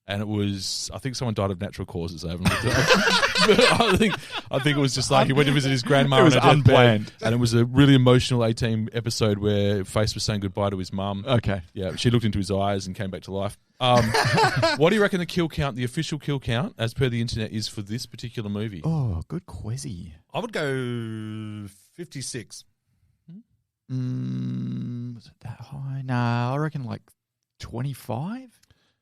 And it was, I think someone died of natural causes. I haven't looked it up. I think it was just like he went to visit his grandma. It was on her deathbed, unplanned. and it was a really emotional 18 episode where Face was saying goodbye to his mum. Okay. Yeah, she looked into his eyes and came back to life. What do you reckon the kill count, the official kill count, as per the internet, is for this particular movie? Oh, good quizzy. I would go 56. Was it that high? Nah, I reckon like 25.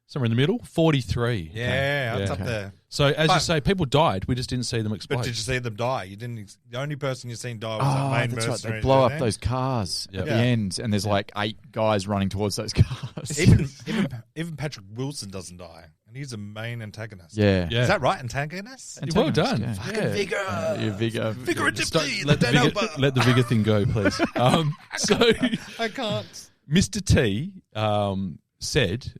Somewhere in the middle, 43. Yeah, that's Okay. up there. So as you But- say, people died. We just didn't see them explode. But did you see them die? You didn't. The only person you've seen die was Oh, that main that's right. mercenary. They blow up there. those cars Yep. at the Yeah. end, and there's like 8 guys running towards those cars. Even Patrick Wilson doesn't die, and he's a main antagonist. yeah. Yeah. Is that right? Antagonist? Well done. Yeah. Yeah. Vigor. Your vigor. Let the vigor thing go, please. So I can't. Mr. T said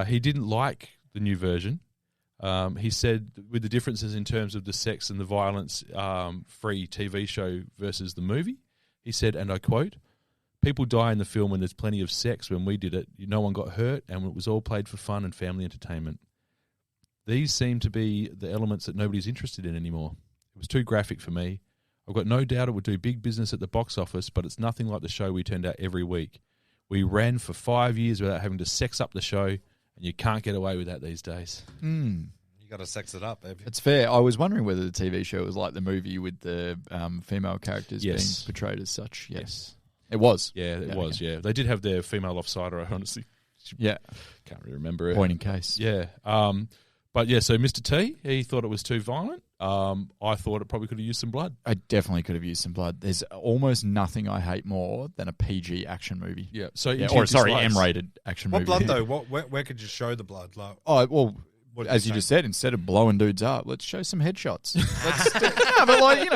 he didn't like the new version. He said with the differences in terms of the sex and the violence free TV show versus the movie, he said, and I quote, "People die in the film when there's plenty of sex. When we did it, no one got hurt and it was all played for fun and family entertainment. These seem to be the elements that nobody's interested in anymore. It was too graphic for me. I've got no doubt it would do big business at the box office, but it's nothing like the show we turned out every week. We ran for 5 years without having to sex up the show, and you can't get away with that these days." You got to sex it up, baby. It's fair. I was wondering whether the TV show was like the movie with the female characters Yes. being portrayed as such. Yes. It was. Yeah, it was, okay. yeah. They did have their female offsider, I honestly Yeah. can't really remember it. Point in case. Yeah. But yeah, so Mr. T, he thought it was too violent. I thought it probably could have used some blood. I definitely could have used some blood. There's almost nothing I hate more than a PG action movie. Yeah. So Yeah, into your or sorry, dislikes. M-rated action What movie. blood though? Where could you show the blood? Like, Oh, well, as you just said, instead of blowing dudes up, let's show some headshots.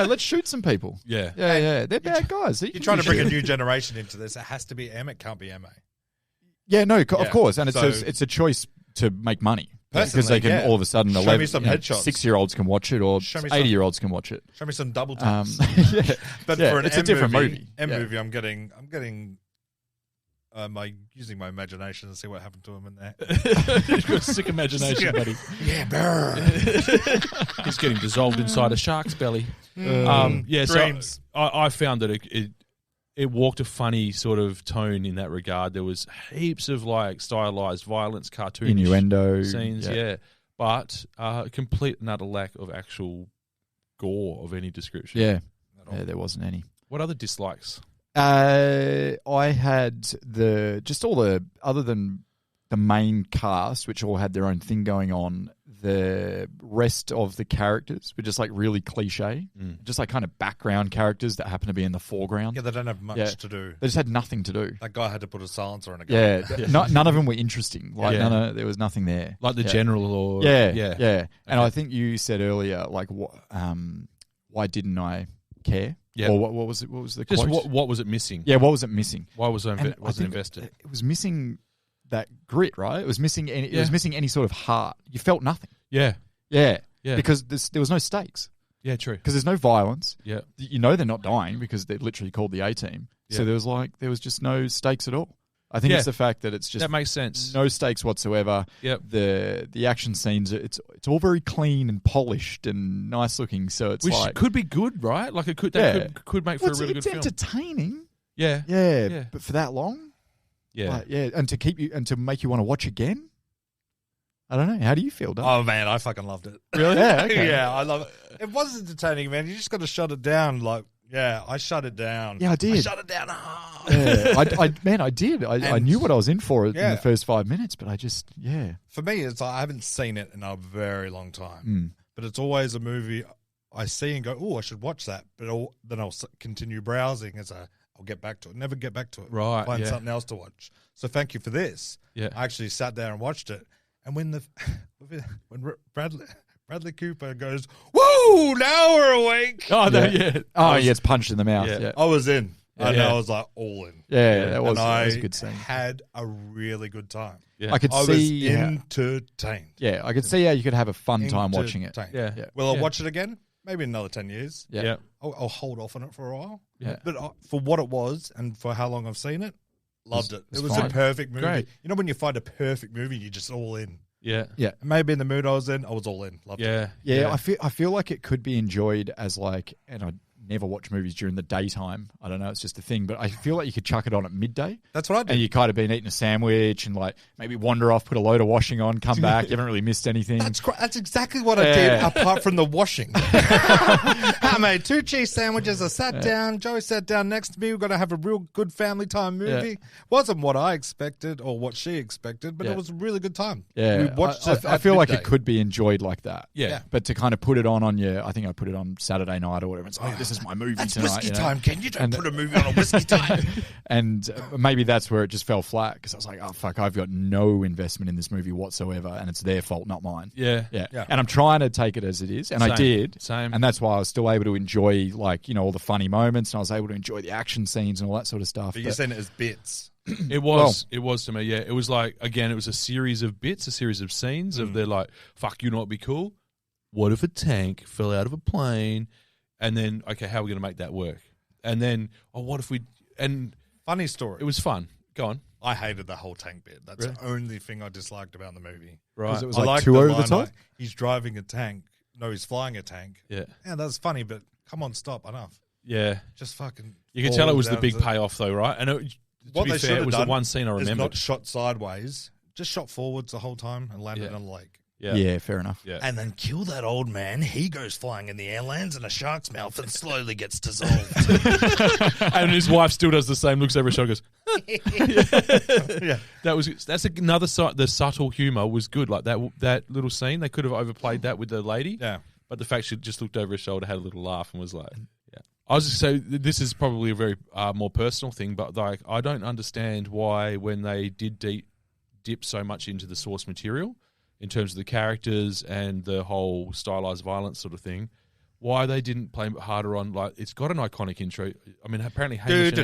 Let's shoot some people. Yeah. Yeah. They're bad guys. You're trying to bring a new generation into this. It has to be M. It can't be MA. Yeah, no, of course. And it's a choice to make money. Because they can all of a sudden, 6-year-olds can watch it, or 80-year-olds can watch it. Show me some double taps. But for an it's M a different movie. movie, I'm getting using my imagination and see what happened to him in there. He's got a sick imagination, buddy. Yeah, burr. He's getting dissolved inside a shark's belly. Dreams. So I found that it walked a funny sort of tone in that regard. There was heaps of like stylized violence, cartoon innuendo scenes, but complete and utter lack of actual gore of any description. Yeah, there wasn't any. What other dislikes? I had other than the main cast, which all had their own thing going on. The rest of the characters were just like really cliche, just like kind of background characters that happen to be in the foreground. Yeah, they don't have much to do. They just had nothing to do. That guy had to put a silencer on a gun. Yeah, none of them were interesting. Like there was nothing there. Like the general or yeah. And I think you said earlier, like, why didn't I care? Yeah. Or what was it? What was the just quote? what was it missing? Yeah, what was it missing? Why wasn't invested? It was missing that grit, right? It was missing. It was missing any sort of heart. You felt nothing. Yeah. Because there was no stakes. Yeah, true. Because there's no violence. Yeah. You know they're not dying because they're literally called the A-Team. Yeah. So there was just no stakes at all. I think it's the fact that it's just that makes sense. No stakes whatsoever. Yep. The action scenes, it's all very clean and polished and nice looking. So it's which could be good, right? Like it could make for a really good film. It's entertaining. Yeah. But for that long, yeah, and to make you want to watch again. I don't know. How do you feel, Doug? Oh, man, I fucking loved it. Really? Yeah, okay. Yeah, I love it. It was entertaining, man. You just got to shut it down. Like, yeah, I shut it down. Yeah, I did. I shut it down hard. Yeah, I did. I knew what I was in for in the first 5 minutes, but I just, For me, it's like I haven't seen it in a very long time. But it's always a movie I see and go, oh, I should watch that. But then I'll continue browsing as I'll get back to it. Never get back to it. Right, Find something else to watch. So thank you for this. Yeah. I actually sat there and watched it. And when Bradley Cooper goes, woo, now we're awake. It's punched in the mouth. Yeah. I was in. I was like all in. Yeah, that was a good scene. Had a really good time. Yeah. I was entertained. Yeah, I could see how you could have a fun time watching it. Yeah. Will I watch it again? Maybe another 10 years. Yeah. I'll hold off on it for a while. Yeah. But for what it was and for how long I've seen it, loved it. It was fine. a perfect movie. Great. You know when you find a perfect movie, you're just all in. Yeah. Maybe in the mood I was in, I was all in. Loved it. Yeah. I feel like it could be enjoyed as like, and I never watch movies during the daytime. I don't know, it's just a thing, but I feel like you could chuck it on at midday. That's what I did. And you kind of been eating a sandwich and like maybe wander off, put a load of washing on, come back. You haven't really missed anything. That's exactly what I did, apart from the washing. I made 2 cheese sandwiches. I sat down. Joey sat down next to me. We're going to have a real good family time movie. Wasn't what I expected or what she expected, but it was a really good time. Yeah, we watched it I feel like it could be enjoyed like that. Yeah. But to kind of put it on your, I think I put it on Saturday night or whatever. It's like, this is my movie that's tonight. Whiskey time, Ken. You don't put a movie on a whiskey time. And maybe that's where it just fell flat because I was like, oh, fuck, I've got no investment in this movie whatsoever and it's their fault, not mine. Yeah. And I'm trying to take it as it is. And I did. Same. And that's why I was still able to enjoy, like, you know, all the funny moments and I was able to enjoy the action scenes and all that sort of stuff. But you're saying it as bits. It was to me, yeah. It was like, again, it was a series of bits, a series of scenes of they're like, fuck, you know what'd be cool? What if a tank fell out of a plane? And then, okay, how are we going to make that work? And then, what if we... And funny story. It was fun. Go on. I hated the whole tank bit. That's the only thing I disliked about the movie. Right. Because it was I like too over the top? He's driving a tank. No, he's flying a tank. Yeah. Yeah, that's funny, but come on, stop. Enough. Yeah. Just fucking... You could tell it was the big payoff, though, right? And to be fair, it was the one scene I remembered. Not shot sideways, just shot forwards the whole time and landed on a lake. Yeah, fair enough. Yeah. And then kill that old man. He goes flying in the air, lands in a shark's mouth, and slowly gets dissolved. And his wife still does the same. Looks over her shoulder, goes, yeah. That's another side. The subtle humor was good. Like that little scene, they could have overplayed that with the lady. Yeah. But the fact she just looked over her shoulder, had a little laugh, and was like, "Yeah." I was just saying this is probably a very more personal thing, but like I don't understand why when they did dip so much into the source material. in terms of the characters and the whole stylized violence sort of thing. Why they didn't play harder on, like, it's got an iconic intro. I mean, apparently Hamish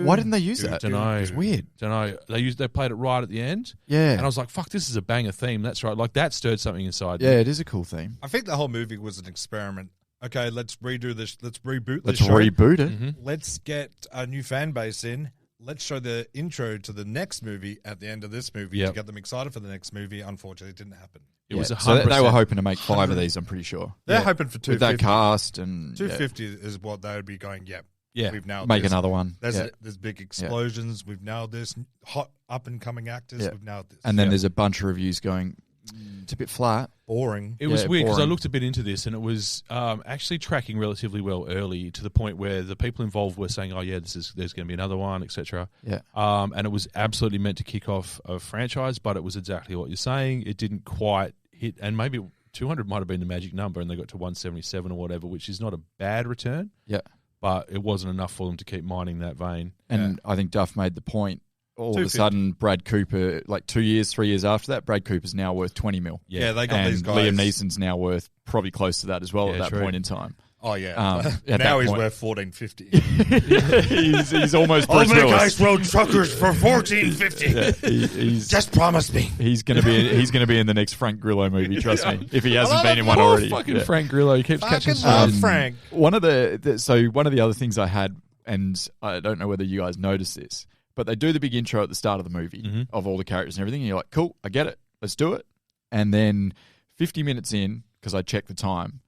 Why didn't they use that? Don't know. It's weird. Don't know. They played it right at the end. Yeah. And I was like, fuck, this is a banger theme. That's right. Like, that stirred something inside me. Yeah, it is a cool theme. I think the whole movie was an experiment. Okay, let's redo this. Let's reboot this Let's show. reboot it. Mm-hmm. Let's get a new fan base in. Let's show the intro to the next movie at the end of this movie to get them excited for the next movie. Unfortunately, it didn't happen. It was 100%. So they were hoping to make 5 of these, I'm pretty sure. They're hoping for 250. With that cast and 250 is what they would be going, we've nailed make this. another one. There's big explosions. We've nailed this. Hot up-and-coming actors. We've nailed this. And then there's a bunch of reviews going, it's a bit flat. Boring. It was weird because I boring. looked a bit into this and it was actually tracking relatively well early to the point where the people involved were saying, "Oh yeah, there's going to be another one, etc." Yeah. And it was absolutely meant to kick off a franchise, but it was exactly what you're saying. It didn't quite hit, and maybe 200 might have been the magic number, and they got to 177 or whatever, which is not a bad return. Yeah. But it wasn't enough for them to keep mining that vein. And I think Duff made the point. All of a sudden, Brad Cooper, like 2 years, 3 years after that, Brad Cooper's now worth 20 mil. Yeah, they got and these guys. Liam Neeson's now worth probably close to that as well at that point in time. Oh, yeah. At now that he's point. worth $14.50. he's almost I'll Bruce make Willis. Ice Road Truckers for $14.50. Just promise me. He's going to be in the next Frank Grillo movie. Trust me, if he hasn't been in one already. Fucking Frank Grillo, he keeps catching love strays. Frank. One of the other things I had, and I don't know whether you guys noticed this, but they do the big intro at the start of the movie of all the characters and everything, and you're like, cool, I get it, let's do it. And then 50 minutes in, because I checked the time,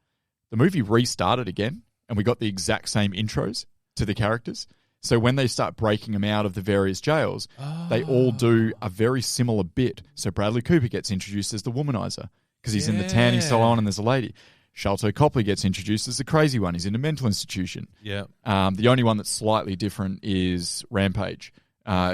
the movie restarted again, and we got the exact same intros to the characters. So when they start breaking them out of the various jails, they all do a very similar bit. So Bradley Cooper gets introduced as the womanizer because he's in the tanning salon and there's a lady. Sholto Copley gets introduced as the crazy one. He's in a mental institution. Yeah. The only one that's slightly different is Rampage.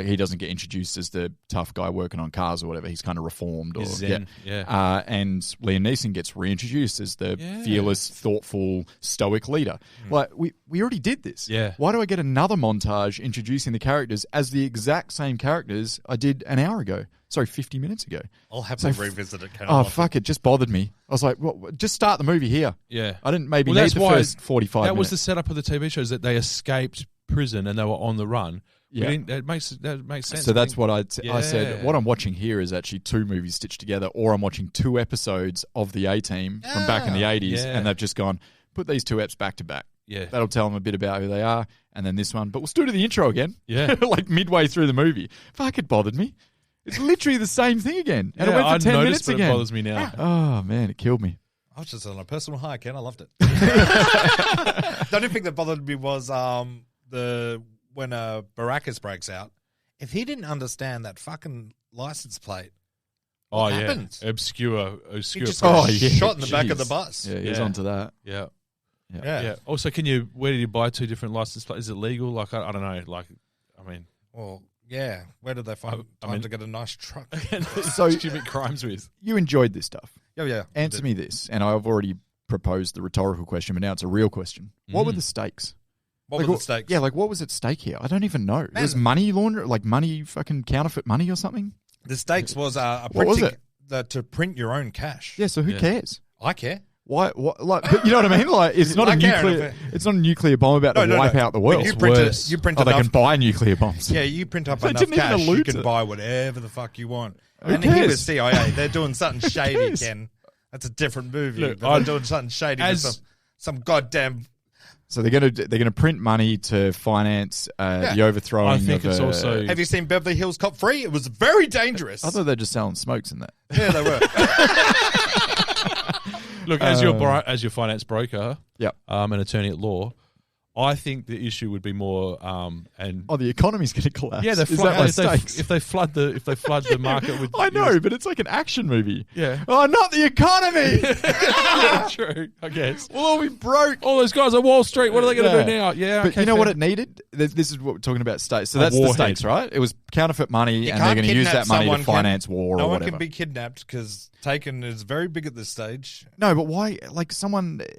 He doesn't get introduced as the tough guy working on cars or whatever. He's kind of reformed. He's zen, yeah. And Liam Neeson gets reintroduced as the fearless, thoughtful, stoic leader. Like, we already did this. Yeah. Why do I get another montage introducing the characters as the exact same characters I did an hour ago? Sorry, 50 minutes ago. I'll happily revisit it. Fuck, it just bothered me. I was like, well, just start the movie here. Yeah. I didn't need the first 45 minutes. That was the setup of the TV shows, that they escaped prison and they were on the run. Yeah. That makes sense. So that's what I said. What I'm watching here is actually 2 movies stitched together, or I'm watching 2 episodes of the A-Team from back in the 80s, and they've just gone, put these 2 eps back to back. Yeah. That'll tell them a bit about who they are, and then this one. But we'll still do the intro again. Yeah. Like midway through the movie. Fuck, it bothered me. It's literally the same thing again. And it went for 10 minutes again. It bothers me now. Oh, man, it killed me. I was just on a personal high, Ken. I loved it. The only thing that bothered me was when Baracus breaks out. If he didn't understand that fucking license plate, what happens? Obscure. He just got shot in the back of the bus. Yeah, he's onto that. Yeah. Yeah. Also, where did you buy 2 different license plates? Is it legal? Like, I don't know. Like, I mean. Well, yeah. Where did they find time to get a nice truck? So you commit crimes with. You enjoyed this stuff. Oh, yeah. Answer me this, and I've already proposed the rhetorical question, but now it's a real question. What were the stakes? What were the stakes? Yeah, like what was at stake here? I don't even know. Was money laundering, like money, fucking counterfeit money or something? The stakes was a what was printing it? To print your own cash. Yeah, so who cares? I care. Why? What? Like, but you know what I mean? Like, it's not a nuclear. It's not a nuclear bomb about to wipe out the world. You print they can buy nuclear bombs. Yeah, you print up They enough didn't even cash, you allude can to it. buy whatever the fuck you want. Who And he cares? was CIA. They're doing something shady, cares? Ken. That's a different movie. Look, but they're doing something shady with some goddamn. So they're gonna print money to finance the overthrowing. I think of it's also. Have you seen Beverly Hills Cop 3? It was very dangerous. I thought they're just selling smokes in that. Yeah, they were. Look, as your finance broker, Yep. An attorney at law, I think the issue would be more The economy's going to collapse. yeah, Is that my stakes? if they flood the market with I know, but it's like an action movie. Yeah. Oh, not the economy. yeah, true, I guess. We'll all be broke. All those guys on Wall Street, what are they going to do now? Yeah, But okay, you know what fair. it needed? This is what we're talking about stakes. So A that's the warhead. stakes, right? It was counterfeit money, and they're can't going to use kidnap that money to someone, Ken. finance war No or one whatever. can be kidnapped because Taken is very big at this stage. No, but why? Like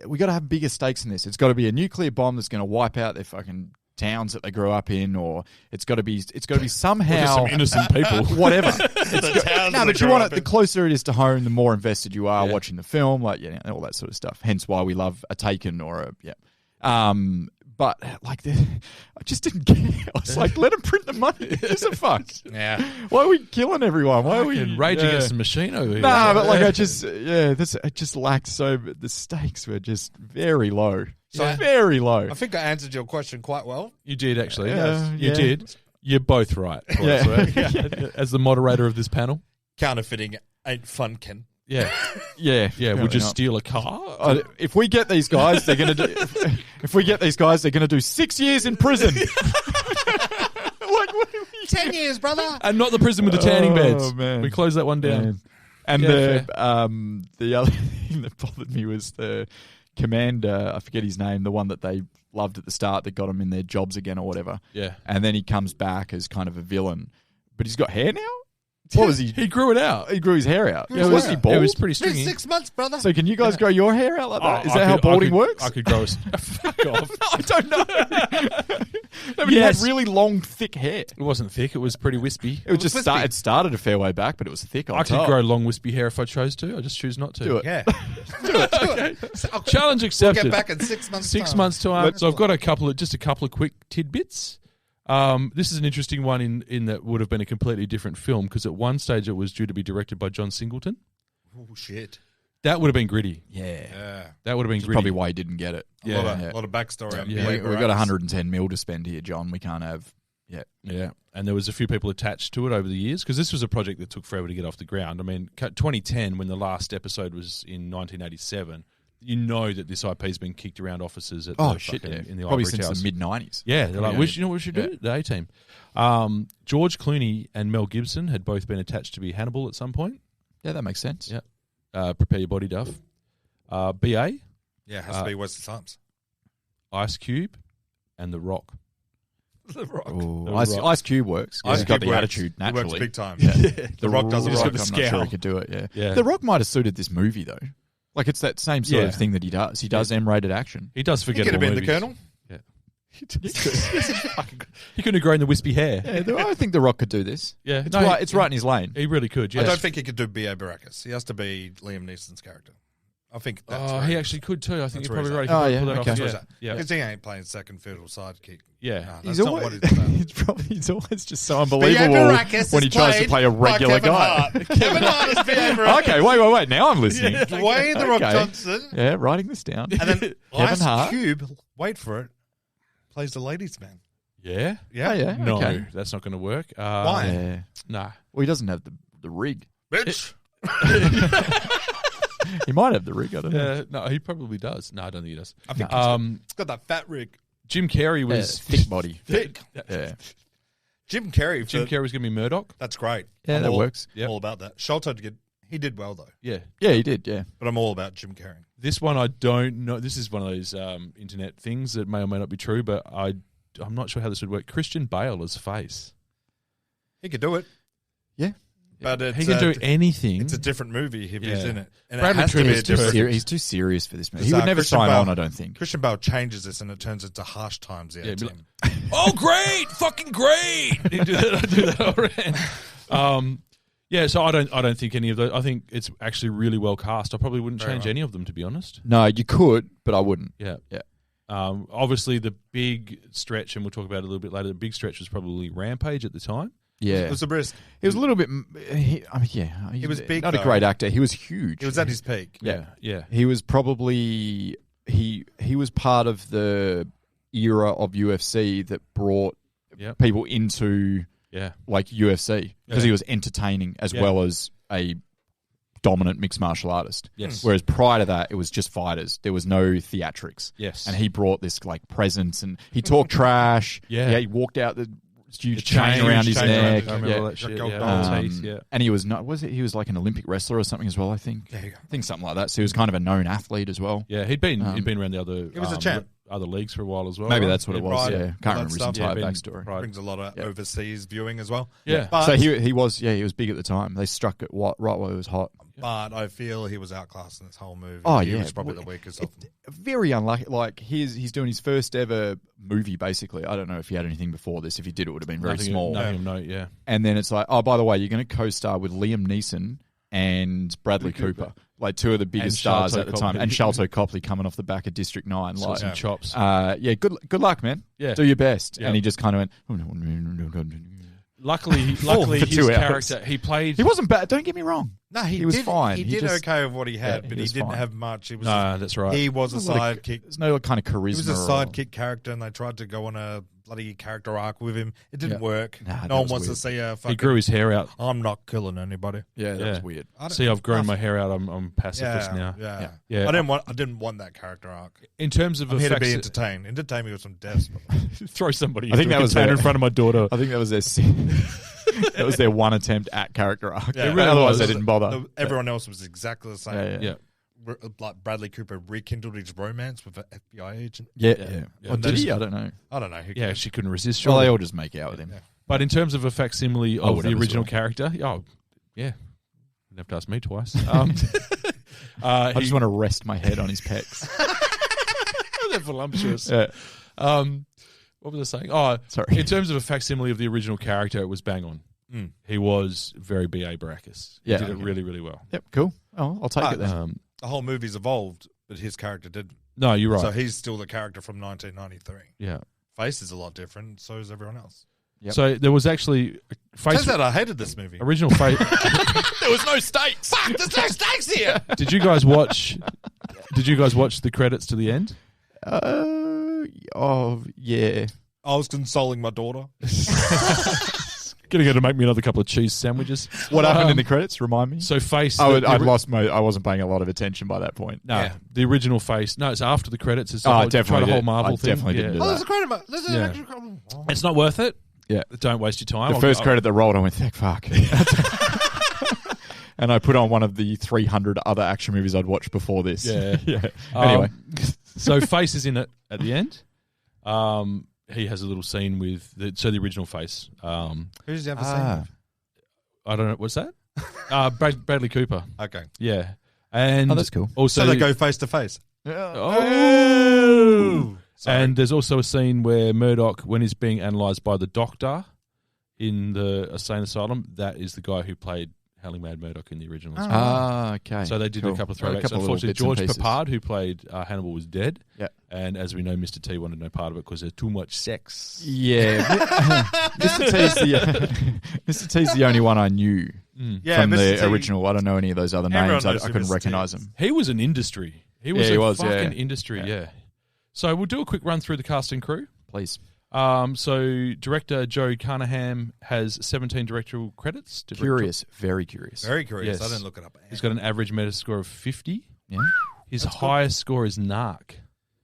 we got to have bigger stakes in this. It's got to be a nuclear bomb that's going to wipe out their fucking towns that they grew up in, or it's got to be somehow Just some innocent people. whatever. towns But you want it. The closer it is to home, the more invested you are watching the film, like all that sort of stuff. Hence why we love a Taken or a But like, I just didn't care. I was like, let them print the money. Gives a fuck. Yeah. Why are we killing everyone? Why are we Rage Against the Machine over here? Nah, but like it just lacked the stakes were just very low. So very low. I think I answered your question quite well. You did, actually. Yeah, You yeah. did. You're both right. Yeah. As the moderator of this panel. Counterfeiting ain't fun, Ken. Yeah. Yeah, Would you steal a car? If we get these guys, they're gonna do. If we get these guys, they're gonna do 6 years in prison. Like, what are we 10 years, brother. And not the prison with the tanning beds. Man. We closed that one down. Man. And Yeah, the other thing that bothered me was the commander. I forget his name. The one that they loved at the start that got them in their jobs again or whatever. Yeah. And then he comes back as kind of a villain, but he's got hair now. What was he? He grew it out. He grew his hair out. Grew his Was hair he out. bald? It was pretty It's been stringy. 6 months, brother. So can you guys grow your hair out like that? Is I that how could- balding works? I could grow a... Fuck off. I don't know. No, but he Yes. had really long, thick hair. It wasn't thick. It was pretty wispy. It was just it started a fair way back, but it was thick on I could top. grow long wispy hair if I chose to. I just choose not to. Do it. Yeah. Challenge We'll accepted. get back in 6 months. 6 months time. So I've got a couple of quick tidbits. This is an interesting one in that would have been a completely different film because at one stage it was due to be directed by John Singleton. Oh, shit. That would have been gritty. Yeah. That would have been Which is gritty. probably why he didn't get it. A lot of backstory. on Yeah. We've Baracus. got 110 mil to spend here, John. We can't have. Yeah, and there was a few people attached to it over the years because this was a project that took forever to get off the ground. I mean, 2010, when the last episode was in 1987, you know that this IP has been kicked around offices at in the Probably Ivory since Towers. the mid 90s. Yeah, they're like, Yeah. you know what we should do? The A-Team. George Clooney and Mel Gibson had both been attached to be Hannibal at some point. Yeah, that makes sense. Yeah. Prepare your body, Duff. BA, Yeah, it has to be Wesley Snipes. Ice Cube, and The Rock. The Rock. Ooh, The Ice, Rock. Ice Cube works. Ice He's got Cube the works. attitude He works naturally. big time. Yeah. The Rock does a Rock. rock. I'm not sure scowl. he could do it. Yeah. Yeah. The Rock might have suited this movie though. Like it's that same sort Yeah. of thing that he does. He does M-rated action. He does He could forgettable have been the movies. Colonel. Yeah. He couldn't have grown the wispy hair. Yeah, I think The Rock could do this. Yeah. It's No, right. It's right in his lane. He really could, yes. I don't think he could do B.A. Baracus. He has to be Liam Neeson's character. I think that's right. He actually could too. I think That's you're probably where right. he's He at. could Oh, pull yeah, that okay. off. Yeah. Because he ain't playing second fiddle sidekick. Yeah. No, He's that's not always, what he's about. he's always just so B.A. unbelievable Baracus when he is tries to played play a by regular Kevin guy. Hart. Kevin Hart is B.A. Baracus. Okay, wait. Now I'm listening. Dwayne The Rock Okay. Johnson. Yeah, writing this down. And then Kevin Ice Hart. Cube, wait for it, plays the ladies' man. Yeah? Yeah. Oh, yeah. No, Okay. that's not going to work. Why? Yeah. Nah. Well, he doesn't have the rig. Bitch. He might have the rig. I don't know. No, he probably does. No, I don't think he does. I think it's got that fat rig. Jim Carrey was Thick body. Thick. Yeah. Jim Carrey. Jim Carrey was going to be Murdoch. That's great. Yeah, I'm that all, works. Yep. all about that. Shelter, he did well, though. Yeah. Yeah, he did. Yeah. But I'm all about Jim Carrey. This one I don't know. This is one of those internet things that may or may not be true, but I'm not sure how this would work. Christian Bale as Face. He could do it. Yeah. But it's, He can do anything. It's a different movie if he's Yeah. in it. And Bradley it has to be Trimmer's a too different... He's too serious for this movie. Because, He would never Christian sign Bale- on, I don't think. Christian Bale changes this and it turns into Harsh Times. The Yeah, A-Team. Oh, great! Fucking great! I do that already. Yeah, so I don't think any of those. I think it's actually really well cast. I probably wouldn't Very change well. any of them, to be honest. No, you could, but I wouldn't. Yeah. Yeah. Obviously, the big stretch, and we'll talk about it a little bit later. The big stretch was probably Rampage at the time. Yeah. It was a risk. He was a little bit. He was big, Not though. a great actor. He was huge. It was at his peak. Yeah. He was probably he was part of the era of UFC that brought Yep. people into Yeah. like UFC because Yeah. he was entertaining as Yeah. well as a dominant mixed martial artist. Yes. Whereas prior to that, it was just fighters. There was no theatrics. Yes. And he brought this like presence, and he talked trash. Yeah. He walked out the huge The chain around his chain neck. I remember Yeah. all that shit. Gold Yeah. dollar. Teeth, yeah. And he was not. Was it? He was like an Olympic wrestler or something as well. I think. There you go. I think something like that. So he was kind of a known athlete as well. Yeah, he'd been around the other. He was a champ. Other leagues for a while as well. Maybe right? that's what it was. Pride, Yeah, all can't that remember his stuff. entire Yeah, backstory. Pride. Brings a lot of overseas viewing as well. Yeah. But So he was. Yeah, he was big at the time. They struck it right while he was hot. but I feel he was outclassed in this whole movie. Oh, he yeah. was probably the weakest of them. Very unlucky. Like he's doing his first ever movie, basically. I don't know if he had anything before this. If he did, it would have been very small. Nothing of note, yeah. And then it's like, oh, by the way, you're going to co-star with Liam Neeson and Bradley Cooper, like two of the biggest stars at the time, and Sholto Copley coming off the back of District 9. Like, some chops. Good luck, man. Yeah. Do your best. Yeah. And he just kind of went, oh, no. Luckily, his character, he wasn't bad. Don't get me wrong. No, he was fine. He did okay with what he had, but he didn't fine. have much. He was that's right. He was a sidekick. There's no kind of charisma. He was a sidekick character, and they tried to go on a bloody character arc with him. It didn't work. No one wants to see a fucking... He grew his hair out. I'm not killing anybody. Yeah, that was weird. See, I've grown my hair out. I'm pacifist now. Yeah. I didn't want that character arc. In terms of I'm here to be effects, entertained. Entertain me with some deaths. throw somebody. I think that was in front of my daughter. I think that was their that was their one attempt at character arc. Yeah, otherwise, they didn't bother. Everyone else was exactly the same. Yeah. Like Bradley Cooper rekindled his romance with an FBI agent. Yeah. Or did he? I don't know. I don't know. Yeah, she couldn't resist. Well, they all just make out with him. Yeah. But in terms of a facsimile of the whatever, original well. character, yeah, you didn't have to ask me twice. I just want to rest my head on his pecs. They're voluptuous. Yeah. What was I saying? Oh, sorry. In terms of a facsimile of the original character, it was bang on. He was very B.A. Baracus. He did it really, really well. Yep, cool. Oh, I'll take it then. The whole movie's evolved, but his character didn't. No, you're right. So he's still the character from 1993. Yeah. Face is a lot different, so is everyone else. Yep. So there was actually Turns out I hated this movie. Original Face. There was no stakes. Fuck, there's no stakes here. Did you guys watch the credits to the end? Yeah. I was consoling my daughter. Gonna go to make me another couple of cheese sandwiches. What happened in the credits? Remind me. So Face. I wasn't paying a lot of attention by that point. No, the original Face. No, it's after the credits. It's definitely the whole Marvel thing. Definitely didn't do that. There's a credit. It's not worth it. Yeah. Don't waste your time. The first credit that rolled, I went, thank fuck. And I put on one of the 300 other action movies I'd watched before this. Yeah. Anyway. So Face is in it at the end. He has a little scene with the original Face. Who's the other scene with? I don't know. What's that? Bradley Cooper. Okay. Yeah. And that's cool. Also, so they go face to face. Oh. And there's also a scene where Murdoch, when he's being analysed by the doctor in the insane asylum, that is the guy who played Howling Mad Murdoch in the original. Okay. So they did a couple of throwbacks. Unfortunately, George Papard, who played Hannibal, was dead. Yeah. And as we know, Mr. T wanted no part of it because there's too much sex. Yeah. Mr. T's the only one I knew from the original. I don't know any of those other names. I couldn't recognise him. He was an industry. He was fucking industry, yeah. So we'll do a quick run through the cast and crew. Please. So director Joe Carnahan has 17 directorial credits. Curious. Very curious. Very curious. Yes. I didn't look it up. He's got an average Metascore of 50. Yeah. His highest score is Narc.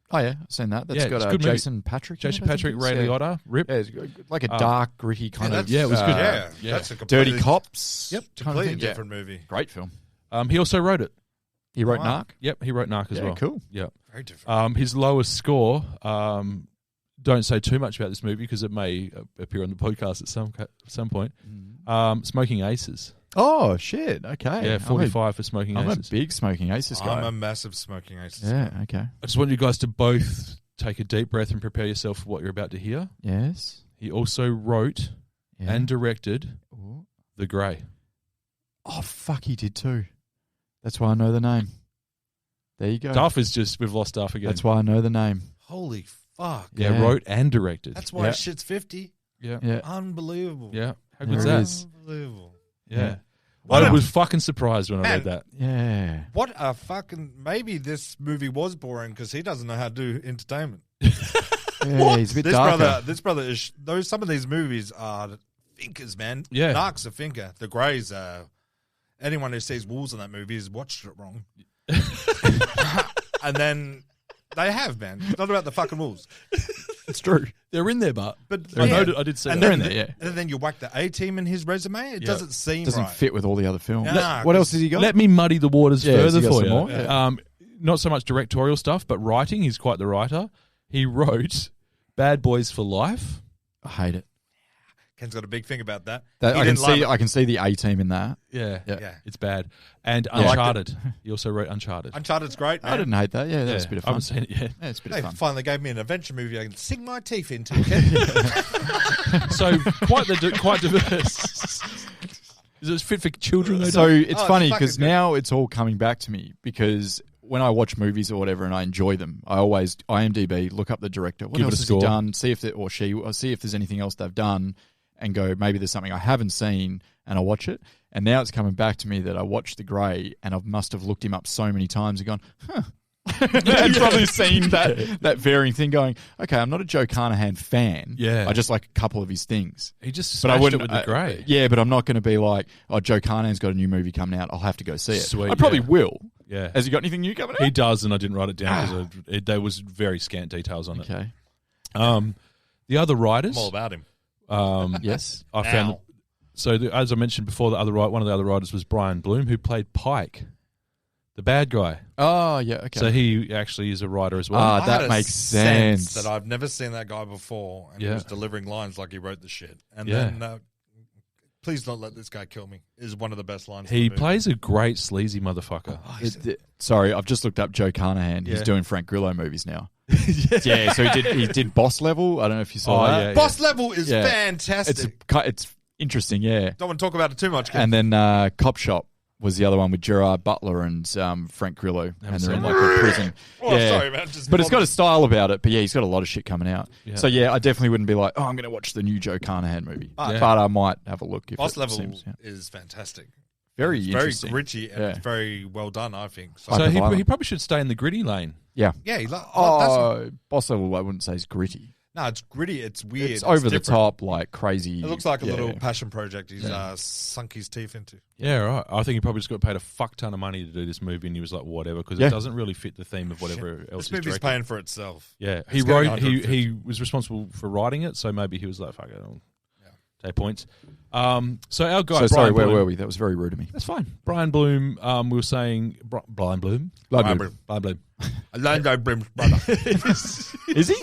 Oh, yeah. I've seen that. That's got Jason Patrick. Jason Patrick, Ray Liotta, Rip. Yeah, it's like a dark, gritty kind of... Yeah, it was good. That's a Dirty Cops. Yep. Completely different movie. Great film. He also wrote it. He wrote Narc? Yep, he wrote Narc as well. Cool. Yeah. Very different. His lowest score, don't say too much about this movie because it may appear on the podcast at some point. Smoking Aces. Oh, shit. Okay. Yeah, 45 for Smoking Aces. I'm a big Smoking Aces guy. I'm a massive Smoking Aces guy. guy. Okay. I just want you guys to both take a deep breath and prepare yourself for what you're about to hear. Yes. He also wrote and directed The Grey. Oh, fuck, he did too. That's why I know the name. There you go. Duff is just, we've lost Duff again. That's why I know the name. Holy fuck. Yeah, wrote and directed. That's why shit's 50. Yeah. Unbelievable. Yeah. How good's that? Unbelievable. Yeah. I was fucking surprised when I read that. Yeah. What a fucking... Maybe this movie was boring because he doesn't know how to do entertainment. Yeah, he's a bit darker. This brother is... Some of these movies are thinkers, man. Yeah. Narc's a thinker. The Greys are... Anyone who sees Wolves in that movie has watched it wrong. And then... They have, man. It's not about the fucking Wolves. It's true. They're in there, but I did see and that. they're in there, yeah. And then you whack the A-Team in his resume. It doesn't seem doesn't right. fit with all the other films. Nah, what else has he got? Let me muddy the waters further for you. More? Not so much directorial stuff, but writing. He's quite the writer. He wrote Bad Boys for Life. I hate it. Ken's got a big thing about that. I can see the A-Team in that. Yeah. Yeah. It's bad. And Uncharted. He also wrote Uncharted. Uncharted's great, man. I didn't hate that. Yeah, that was a bit of I fun. haven't seen it yet. Yeah, it's a bit They of fun. finally gave me an adventure movie I can sink my teeth into, Ken. So quite diverse. Is it fit for children? So it's it's funny fucking because good. now it's all coming back to me because when I watch movies or whatever and I enjoy them, I always IMDb, look up the director, what Give it else a has he score. done, see if or she, or see if there's anything else they've done, and go maybe there's something I haven't seen, and I watch it. And now it's coming back to me that I watched The Grey and I must have looked him up so many times and gone, huh. And probably seen that varying thing going, okay, I'm not a Joe Carnahan fan. Yeah. I just like a couple of his things. He just But I smashed wouldn't it with The Grey. Yeah, but I'm not going to be like, oh, Joe Carnahan's got a new movie coming out. I'll have to go see it. Sweet, I probably yeah. will. Yeah. Has he got anything new coming out? He does, and I didn't write it down because there was very scant details on it. Okay. The other writers. I'm all about him. Yes. I found. So as I mentioned before, one of the other writers was Brian Bloom, who played Pike, the bad guy. Oh, yeah. Okay. So he actually is a writer as well. Ah, I that had a makes sense. that I've never seen that guy before, and he Yeah. was delivering lines like he wrote the shit. And Yeah. then, please don't let this guy kill me, is one of the best lines. He in the movie. plays a great sleazy motherfucker. Sorry, I've just looked up Joe Carnahan. He's Yeah. doing Frank Grillo movies now. Yeah, so he did Boss Level. I don't know if you saw that. yeah. Boss Level is Yeah. fantastic. It's interesting, yeah. Don't want to talk about it too much, Ken. And then Cop Shop was the other one with Gerard Butler and Frank Grillo, and they're in seen like a prison. Oh, yeah. sorry, man. But it's got a style about it. But yeah, he's got a lot of shit coming out. Yeah. So yeah, I definitely wouldn't be like, oh, I'm going to watch the new Joe Carnahan movie. Yeah. But I might have a look. If Boss it Level seems, yeah. is fantastic. Very It's interesting. very gritty and Yeah. it's very well done, I think. So, So Hyper-violent. he probably should stay in the gritty lane. Yeah. yeah, that's Oh, Boss Level, I wouldn't say is gritty. no, it's gritty. It's weird. It's over the different. top, like crazy. It looks like a yeah. little passion project he's sunk his teeth into. Yeah, right. I think he probably just got paid a fuck ton of money to do this movie, and he was like, whatever, because Yeah. it doesn't really fit the theme of whatever else This he's movie's directing. paying for itself. Yeah, It's going he 150. was responsible for writing it, so maybe he was like, fuck it, I'll take points. So our guy, So sorry, Brian where Bloom, were we? That was very rude of me. That's fine. Brian Bloom, we were saying, Brian Bloom? Blood Bloom. Brian Bloom. Orlando Bloom's brother. Is he?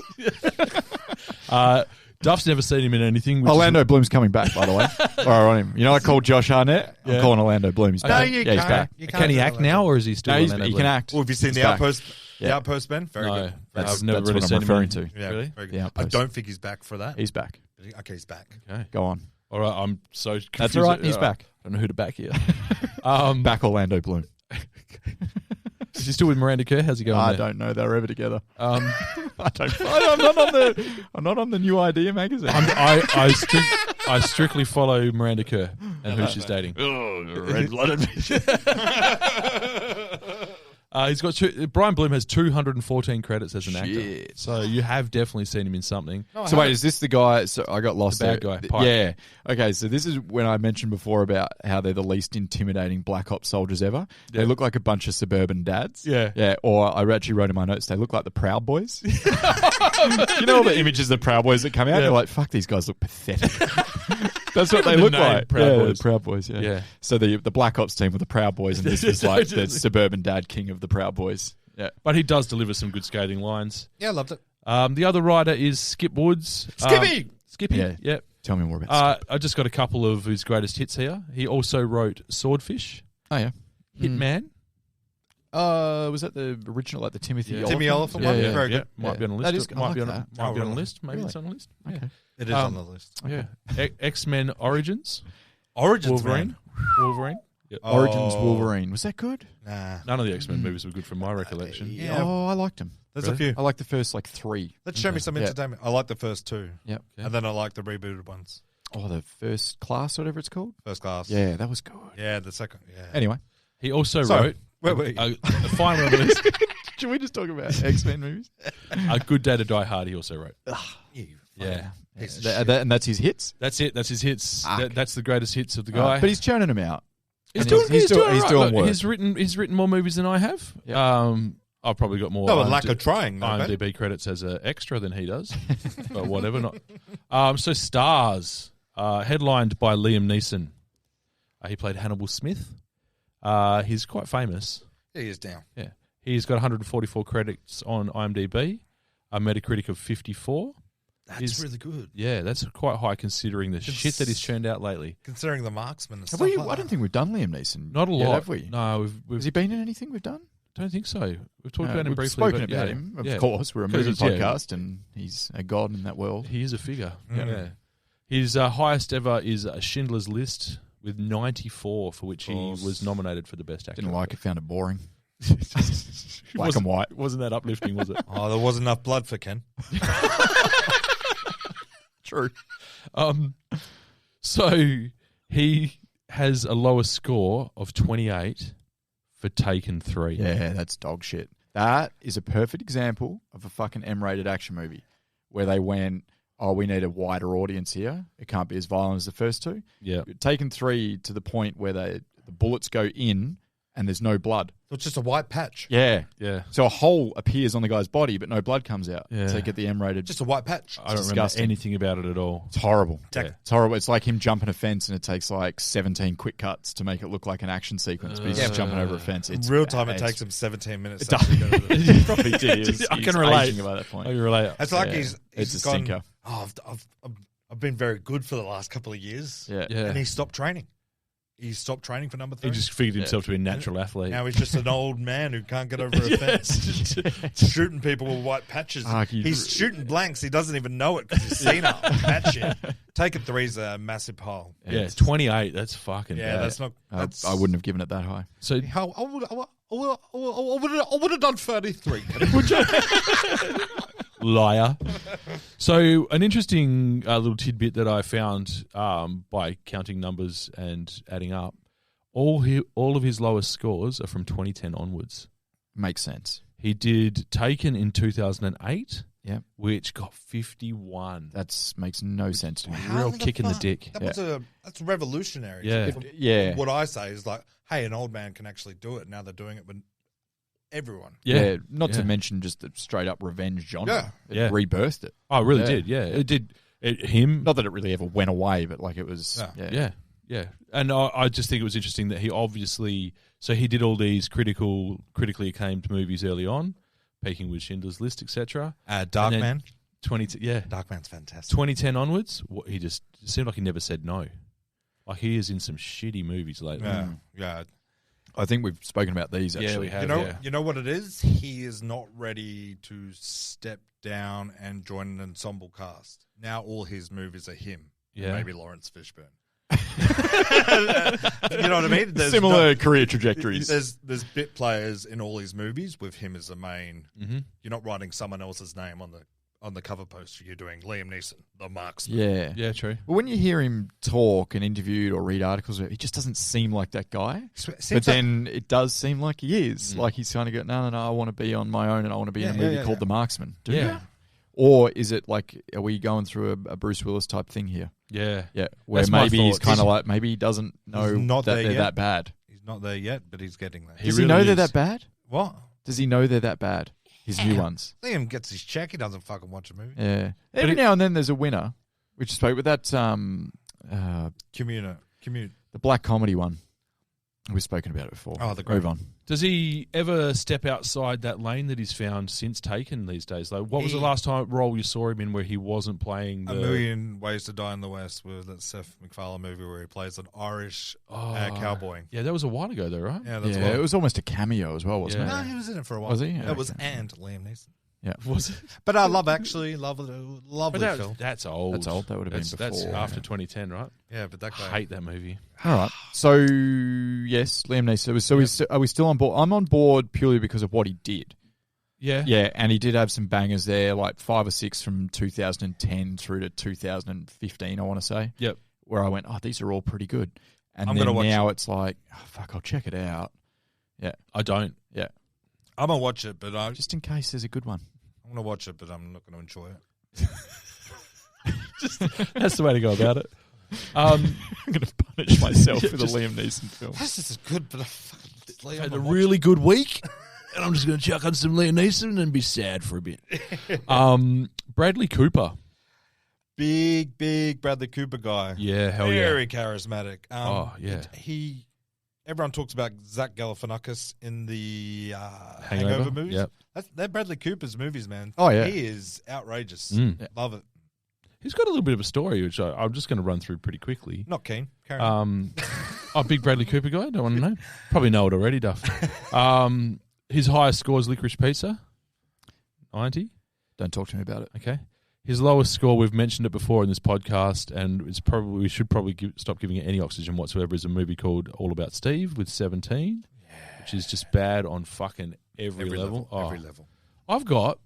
Duff's never seen him in anything. Which Orlando Bloom's coming back, by the way. Or on him. You know, I called Josh Arnett. I'm Yeah. calling Orlando Bloom. He's No, back. you Yeah, he's can't. back. You Can he do act that. now, or is he still No, Orlando he Bloom? can act. Well, have you seen He's The back. Outpost? Yeah. The Outpost, Ben? Very No, good. That's I've never really what I'm seen him referring in- to. Yeah, Really? very good. The I Outpost. don't think he's back for that. He's back. Okay, he's back. Okay. Go on. All right, I'm so confused. That's all right. He's back. I don't know who to back here. Back Orlando Bloom. Is he still with Miranda Kerr? How's he going I there? don't know. They're ever together. Um, I'm not on the New Idea magazine. I strictly follow Miranda Kerr and who she's dating. red-blooded. He's got Brian Bloom has 214 credits as an actor, Shit. so you have definitely seen him in something. So wait, is this the guy? So I got lost. The bad there. guy, Pike. Yeah. Okay. So this is when I mentioned before about how they're the least intimidating Black Ops soldiers ever. They look like a bunch of suburban dads. Yeah. Yeah. Or I actually wrote in my notes, they look like the Proud Boys. You know all the images of the Proud Boys that come out. Yeah. They're like, fuck, these guys look pathetic. That's what they The look name like. Proud yeah, Boys. the Proud Boys. Yeah. Yeah. So the Black Ops team were the Proud Boys, and this was like the suburban dad king of the Proud Boys. Yeah. But he does deliver some good skating lines. Yeah, I loved it. The other writer is Skip Woods. Skippy! Skippy. Yeah. Yep. Tell me more about. I just got a couple of his greatest hits here. He also wrote Swordfish, Oh yeah. Hitman. Was that the original, like the Timothy? Yeah. Timmy Elephant Yeah, one? yeah. Very Yeah, good. might be on a list. That is- I might like be on that. might be on a really? list. Maybe it's on a list. Yeah. Okay. It is on the list. Yeah. X-Men Origins. Origins, Wolverine. man. Wolverine. Yep. Origins Oh. Wolverine. Was that good? Nah. None of the X-Men movies were good from my recollection. Yeah. Oh, I liked them. There's a few. I liked the first like 3. Let's show me some Yeah. entertainment. I like the first two. Yep. And then I like the rebooted ones. Oh, the First Class, whatever it's called. First Class. Yeah, that was good. Yeah, the second. Yeah. Anyway, He also So, wrote where were you? a final on the list. should we just talk about X-Men movies? A Good Day to Die Hard. He also wrote. You Yeah. piece of That- shit. that- and that's his hits. That's it. That's his hits. Fuck. That's the greatest hits of the guy. But he's churning them out. He's and doing. He's doing. he's all doing right. work. He's written more movies than I have. Yep. I've probably got more. No, a lack of trying. No, IMDb credits as an extra than he does, but whatever. Not. So stars headlined by Liam Neeson. He played Hannibal Smith. He's quite famous. Yeah, he is down. Yeah, he's got 144 credits on IMDb, a Metacritic of 54. That's really good. Yeah, that's quite high considering the shit that he's churned out lately. Considering The Marksman and Have stuff we, like I don't that. think we've done Liam Neeson. Not a yet, lot, have we? No, Has he been in anything we've done? Don't think so. We've talked about him We've briefly. spoken but about yeah. him, of Yeah. course. We're a 'Cause movie it's- podcast, and he's a god in that world. He is a figure. Mm. Yeah. His highest ever is Schindler's List with 94, for which he was nominated for the best actor. Didn't like it, found it boring. Black Wasn't- and white. Wasn't that uplifting, was it? Oh, there wasn't enough blood for Ken. True. So he has a lower score of 28 for Taken 3. Yeah, that's dog shit. That is a perfect example of a fucking M-rated action movie where they went, oh, we need a wider audience here. It can't be as violent as the first two. Yeah. Taken 3 to the point where the bullets go in and there's no blood. So it's just a white patch. Yeah. Yeah. So a hole appears on the guy's body, but no blood comes out. Yeah. So you get the M-rated. Just a white patch. I don't disgusting. remember anything about it at all. It's horrible. Yeah. It's horrible. It's like him jumping a fence and it takes like 17 quick cuts to make it look like an action sequence, but he's just jumping over a fence. It's In real time, it bad. takes him 17 minutes. It to actually go to the- He probably did. He was- I he can was relate. aging by that point. I can relate. It's like Yeah. he's It's a gone, stinker. Oh, I've been very good for the last couple of years. Yeah. Yeah. And he stopped training. He stopped training for number 3. He just figured himself to be a natural athlete. Now he's just an old man who can't get over a fence. Shooting people with white patches. He's shooting blanks. He doesn't even know it because he's seen it. That shit. Taken 3's a massive pile. Yeah, 28. That's fucking Yeah, bad. that's not. That's, I wouldn't have given it that high. So I would have done 33. liar. So an interesting little tidbit that I found by counting numbers and adding up, all of his lowest scores are from 2010 onwards. Makes sense. He did Taken in 2008, Yeah. which got 51. That makes no sense to me. Real kick in the dick. That's revolutionary. Yeah. Yeah. What I say is like, hey, an old man can actually do it. Now they're doing it with everyone. Yeah. Not to Yeah. mention just the straight up revenge genre. Yeah. It Yeah. rebirthed it. Oh, it really Yeah. did. Yeah, it did. Him. Not that it really ever went away, but like it was. Yeah. Yeah. And I just think it was interesting that he obviously, so he did all these critically acclaimed movies early on, peaking with Schindler's List, etc. Darkman. 20, Darkman's fantastic. 2010 onwards, he just it seemed like he never said no. Like he is in some shitty movies lately. Yeah, yeah. I think we've spoken about these actually. Yeah, we have. You know what it is? He is not ready to step down and join an ensemble cast. Now all his movies are him. Yeah. Maybe Lawrence Fishburne. You know what I mean? There's Similar career trajectories. There's bit players in all his movies with him as the main. Mm-hmm. You're not writing someone else's name on the cover poster. You're doing Liam Neeson, the marksman. Yeah. Yeah, true. Well, when you hear him talk and interviewed or read articles, he just doesn't seem like that guy. But then it does seem like he is. Like he's kind of go, no, I want to be on my own and I want to be in a movie called The Marksman. Do Yeah. you? Or is it like, are we going through a Bruce Willis type thing here? Yeah. Yeah. Where That's my maybe he's thoughts. kind of like, maybe he doesn't know not that there they're yet. that bad. He's not there yet, but he's getting there. Does he know really they're is. that bad? What? Does he know they're that bad? His new ones. Liam gets his check. He doesn't fucking watch a movie. Yeah. Every now and then there's a winner, which spoke with that Commute. the black comedy one. We've spoken about it before. Oh, the Move on. Does he ever step outside that lane that he's found since Taken these days? Like, what was the last time role you saw him in where he wasn't playing A Million Ways to Die in the West was that Seth MacFarlane movie where he plays an Irish cowboy. Yeah, that was a while ago though, right? Yeah, that's Yeah, it was almost a cameo as well, wasn't No, it? he was in it for a while. Was he? That was Okay. and Liam Neeson. Yeah. Was it? But I lovely But film. that's old. That's old. That would have been That's before. after 2010, right? Yeah, but that guy. I hate that movie. All right. So, yes, Liam Neeson. So are we still on board? I'm on board purely because of what he did. Yeah. Yeah, and he did have some bangers there, like 5 or 6 from 2010 through to 2015, I want to say. Yep. Where I went, oh, these are all pretty good. And I'm then gonna watch now it's like, oh, fuck, I'll check it out. Yeah. I don't. Yeah. I'm gonna watch it, but Just in case there's a good one. I'm gonna watch it, but I'm not gonna enjoy it. That's the way to go about it. I'm going to punish myself with a Liam Neeson film. This is good, but I fucking Had a really good week, and I'm just going to chuck on some Liam Neeson and be sad for a bit. Bradley Cooper. big Bradley Cooper guy. Yeah, hell very charismatic. Oh, yeah. Everyone talks about Zach Galifianakis in the Hangover movies. Yep. They're Bradley Cooper's movies, man. Oh, yeah. He is outrageous. Mm. Love it. He's got a little bit of a story, which I'm just going to run through pretty quickly. Not keen. Carry on. Big Bradley Cooper guy. Don't want to know. Probably know it already, Duff. His highest score is Licorice Pizza, 90. Don't talk to me about it. Okay. His lowest score, we've mentioned it before in this podcast, and we should probably stop giving it any oxygen whatsoever, is a movie called All About Steve with 17, which is just bad on fucking every level. Every level. I've got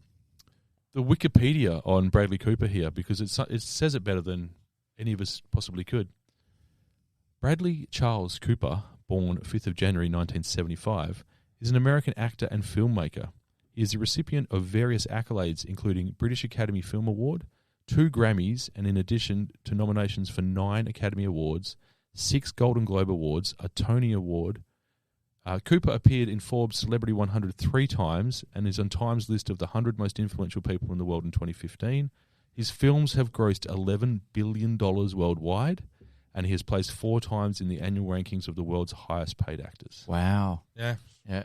the Wikipedia on Bradley Cooper here because it says it better than any of us possibly could. Bradley Charles Cooper, born 5th of January 1975, is an American actor and filmmaker. He is the recipient of various accolades, including British Academy Film Award, 2 Grammys, and in addition to nominations for 9 Academy Awards, 6 Golden Globe Awards, a Tony Award. Cooper appeared in Forbes Celebrity 100 3 times and is on Time's list of the 100 most influential people in the world in 2015. His films have grossed $11 billion worldwide, and he has placed 4 times in the annual rankings of the world's highest paid actors. Wow. Yeah. Yeah.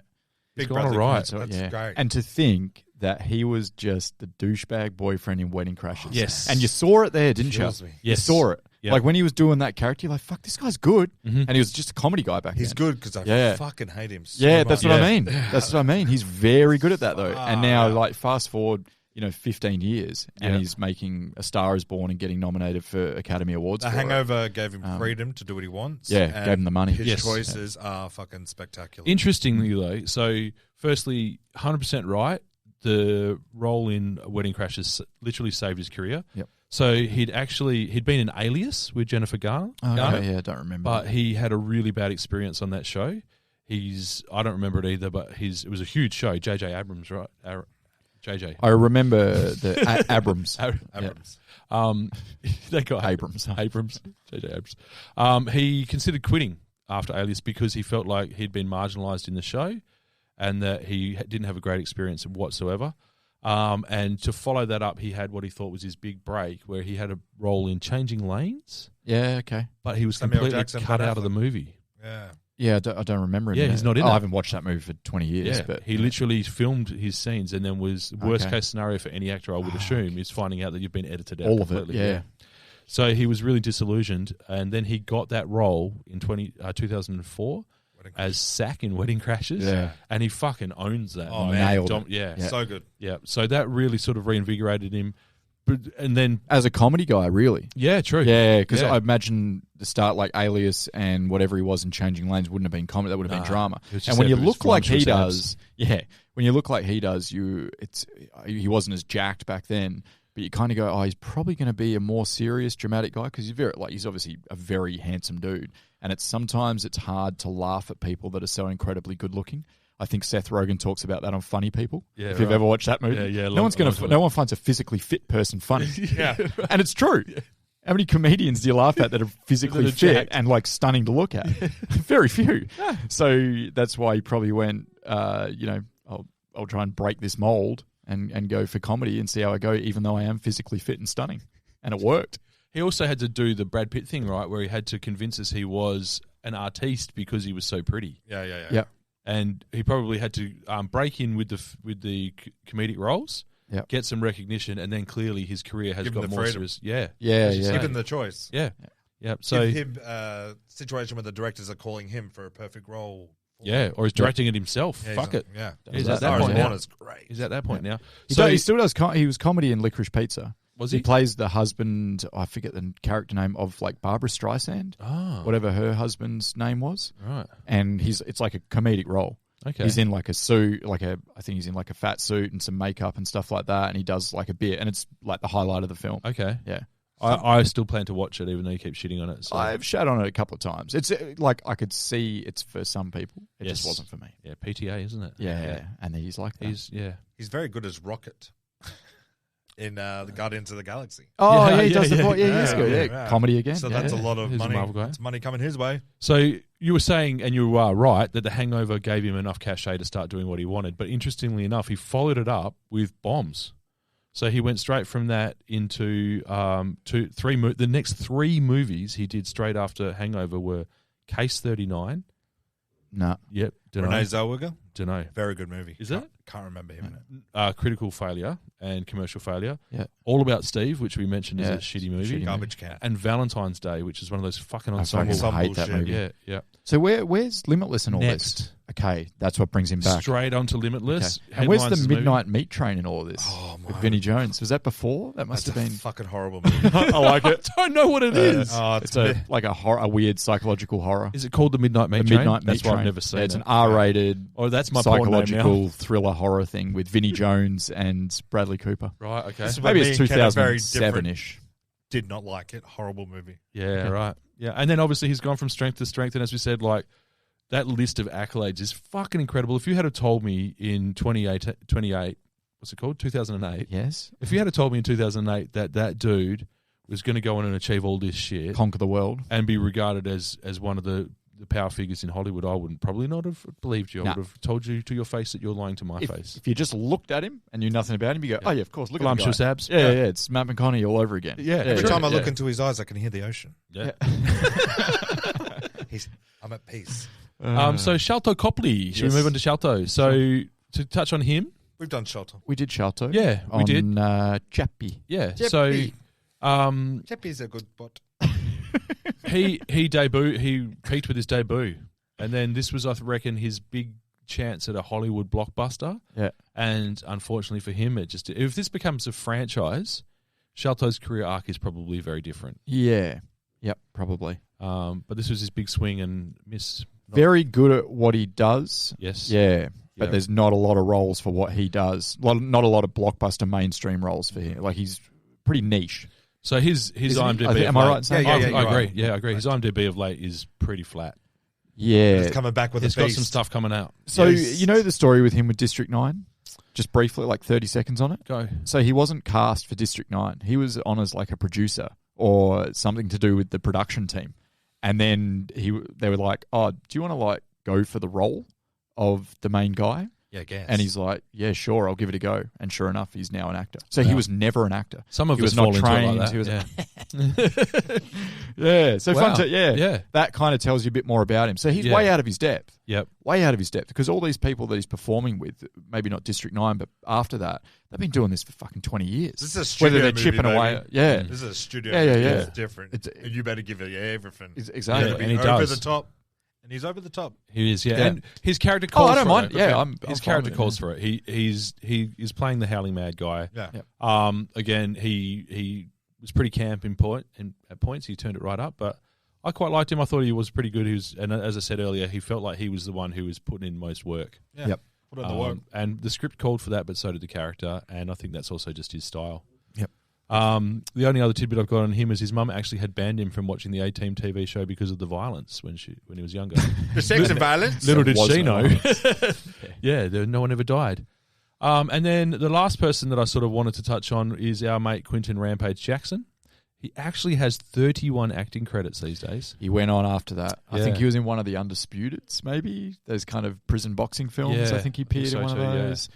He's gone all right. That's great. And to think that he was just the douchebag boyfriend in Wedding Crashers. Yes. And you saw it there, didn't you? Kills me. You saw it. Yep. Like when he was doing that character, you're like, fuck, this guy's good. Mm-hmm. And he was just a comedy guy back then. He's good because I fucking hate him so much. That's what I mean. That's what I mean. He's very good at that, though. And now, like, fast forward, 15 years, and he's making A Star Is Born and getting nominated for Academy Awards. The Hangover gave him freedom to do what he wants. Yeah, gave him the money. His choices are fucking spectacular. Interestingly, though, so firstly, 100% right, the role in Wedding Crashers literally saved his career. Yep. So he'd been in Alias with Jennifer Garner. Oh, okay, yeah, I don't remember. But he had a really bad experience on that show. I don't remember it either, but it was a huge show. J.J. Abrams, right? JJ. I remember the Abrams. Abrams. That guy. Abrams. JJ Abrams. He considered quitting after Alias because he felt like he'd been marginalised in the show and that he didn't have a great experience whatsoever. And to follow that up, he had what he thought was his big break, where he had a role in Changing Lanes. Yeah, okay. But he was Samuel completely Jackson, cut Ben out of the movie. Yeah. Yeah, I don't remember him. Yeah, he's not in it. I haven't watched that movie for 20 years. Yeah, but he literally filmed his scenes and then was worst case scenario for any actor, I would assume, is finding out that you've been edited out all of completely. it, yeah. So he was really disillusioned, and then he got that role in 2004 as Sack in Wedding Crashers, and he fucking owns that. Oh, man. Nailed it. So good. Yeah, so that really sort of reinvigorated him. And then as a comedy guy, really. Yeah, true. Yeah, because I imagine the start like Alias and whatever he was in Changing Lanes wouldn't have been comedy. That would have been drama. And when you look like he does, when you look like he does, he wasn't as jacked back then. But you kind of go, he's probably going to be a more serious, dramatic guy because he's obviously a very handsome dude, and sometimes it's hard to laugh at people that are so incredibly good looking. I think Seth Rogen talks about that on Funny People. Yeah, if you've ever watched that movie, no one finds a physically fit person funny. And it's true. Yeah. How many comedians do you laugh at that are physically fit and like stunning to look at? Very few. Yeah. So that's why he probably went. I'll try and break this mold and go for comedy and see how I go, even though I am physically fit and stunning, and it worked. He also had to do the Brad Pitt thing, right, where he had to convince us he was an artiste because he was so pretty. Yeah. And he probably had to break in with the comedic roles, get some recognition, and then clearly his career has got more serious. Yeah. Given the choice. Yeah. So give him a situation where the directors are calling him for a perfect role. Yeah, or he's directing it himself. Yeah, Fuck it. Yeah. He's at that point now. Is great. He's at that point now. So he still does. He was comedy in Licorice Pizza. Was he? He plays the husband. I forget the character name of like Barbara Streisand, whatever her husband's name was. Right. And it's like a comedic role. Okay. He's in like a suit, I think he's in like a fat suit and some makeup and stuff like that, and he does like a bit, and it's like the highlight of the film. Okay. Yeah. I still plan to watch it, even though you keep shitting on it. So. I've shat on it a couple of times. It's like I could see it's for some people. It just wasn't for me. Yeah, PTA, isn't it? Yeah. And he's like that. He's very good as Rocket in the Guardians of the Galaxy. Oh, he does the voice. Yeah, he's good. Yeah. Comedy again. So that's a lot of money. It's money coming his way. So you were saying, and you are right, that The Hangover gave him enough cachet to start doing what he wanted. But interestingly enough, he followed it up with Bombs. So he went straight from that into the next 3 movies he did straight after Hangover were Case 39. No. Yep. Renee Zellweger. Don't know. Very good movie. Is it? Can't remember him in it. Critical failure and commercial failure. Yeah. All About Steve, which we mentioned is Yeah, a shitty movie. Garbage can. And Valentine's Day, which is one of those fucking I ensemble. fucking hate that shit. movie. Yeah, yeah. So where's Limitless in all Next. this? Okay, that's what brings him back. Straight onto Limitless. Okay. And where's Headlines the movie. Midnight Meat Train in all of this? Oh, with my. Vinnie Jones. Was that before? That must That's have a been. fucking horrible movie. I like it. I don't know what it is. It's like a weird psychological horror. Is it called The Midnight Meat The Train? Midnight That's Meat why I've Train. never seen It's it. an R-rated Oh, that's my porn name now. psychological thriller horror thing with Vinnie Jones and Bradley Cooper. Right, okay. This is what Maybe me it's and Ken are very 2007-ish. Did not like it. Horrible movie. Yeah, right. Yeah, and then obviously he's gone from strength to strength, and as we said, like that list of accolades is fucking incredible. If you had told me in 28, what's it called, 2008? Yes. If you had told me in 2008 that dude was going to go on and achieve all this shit, Conquer the world. and be regarded as one of the power figures in Hollywood, I would probably not have believed you. I Nah. would have told you to your face that you're lying to my face. If you just looked at him and knew nothing about him, you go, oh yeah, of course, look at the Voluptuous guy. abs. Yeah, it's Matt McConaughey all over again. Yeah. Every Sure. time I look Yeah. into his eyes, I can hear the ocean. Yeah. I'm at peace. So Shalto Copley. Should Yes. we move on to Shalto? So to touch on him, We've done Shelter. We did Shalto. Yeah, we on, did. Chappie. yeah. Jeppy. So Jeppy's a good bot. he peaked with his debut, and then this was, I reckon, his big chance at a Hollywood blockbuster. Yeah. And unfortunately for him, if this becomes a franchise, Shalto's career arc is probably very different. Yeah. Yep, probably. But this was his big swing and miss. Very good at what he does. Yes. Yeah. But Yeah. there's not a lot of roles for what he does. Not a lot of blockbuster mainstream roles for him. Like, he's pretty niche. So his Isn't he? IMDb. Am I right in saying I that? Yeah, I you're agree. right. Yeah, I agree. His IMDb of late is pretty flat. Yeah. He's coming back with He's a got beast. some stuff coming out. So, Yes. you know the story with him with District 9? Just briefly, like 30 seconds on it. Go. So he wasn't cast for District 9. He was on as like a producer or something to do with the production team. And then they were like, oh, do you want to like go for the role of the main guy? Yeah, gas. And he's like, yeah, sure, I'll give it a go. And sure enough, he's now an actor. So he Wow. was never an actor. Some of He us was not fall into it trained. like He was that. yeah. So Wow. fun to, Yeah. That kind of tells you a bit more about him. So he's Yeah. way out of his depth. Yep. Way out of his depth. Because all these people that he's performing with, maybe not District 9, but after that, they've been doing this for fucking 20 years. This is a studio Whether they're movie, chipping baby. away. Yeah. This is a studio. Yeah, yeah, movie. yeah. It's different. It's- you better give it everything. Exactly. You gotta be and he over does. the top. And he's over the top. He is, yeah. Yeah. And his character calls I don't for mind. it. Yeah, I'm his fine character with it, calls yeah. for it. He is playing the howling mad guy. Yeah. Yep. Again, he was pretty camp at points. He turned it right up, but I quite liked him. I thought he was pretty good. And as I said earlier, he felt like he was the one who was putting in most work. Yeah. Yep. Put on the work. And the script called for that, but so did the character. And I think that's also just his style. Yep. The only other tidbit I've got on him is his mum actually had banned him from watching the A-Team TV show because of the violence when he was younger. The sex and violence. Little did was she no know. Yeah, no one ever died. And then the last person that I sort of wanted to touch on is our mate Quentin Rampage Jackson. He actually has 31 acting credits these days. He went on after that. I Yeah. think he was in one of the Undisputeds, maybe. Those kind of prison boxing films. Yeah, I think he appeared so in one too, of yeah. those.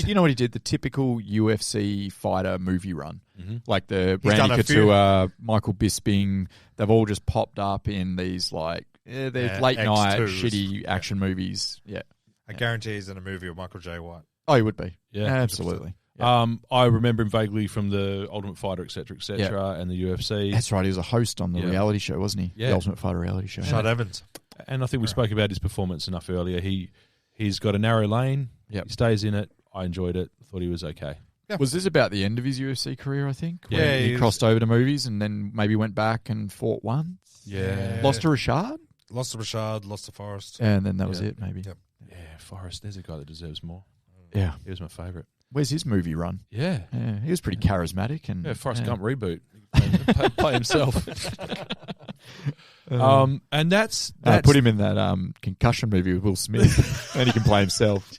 You know what he did? The typical UFC fighter movie run. Mm-hmm. Like the He's done Randy a few. Couture, Michael Bisping. They've all just popped up in these like they're late night X2s. shitty action movies. Yeah. I guarantee he's in a movie with Michael J. White. Oh, he would be. Yeah. Absolutely. Yeah. I remember him vaguely from the Ultimate Fighter, etc., and the UFC. That's right. He was a host on the Yeah. reality show, wasn't he? Yeah. The Ultimate Fighter reality show. Shad Evans. And I think we spoke about his performance enough earlier. He's got a narrow lane. Yep. He stays in it. I enjoyed it. Thought he was okay. Was this about the end of his UFC career, I think? Yeah, When he he was- crossed over to movies and then maybe went back and fought once? Yeah. Lost to Rashad? Lost to Rashad, lost to Forrest. And then that was Yeah. it, maybe. Yep. Yeah, Forrest. There's a guy that deserves more. Yeah. He was my favourite. Where's his movie run? Yeah. Yeah, he was pretty charismatic. And Yeah, Forrest yeah. Gump reboot. Play himself. And that's put him in that concussion movie with Will Smith, and he can play himself.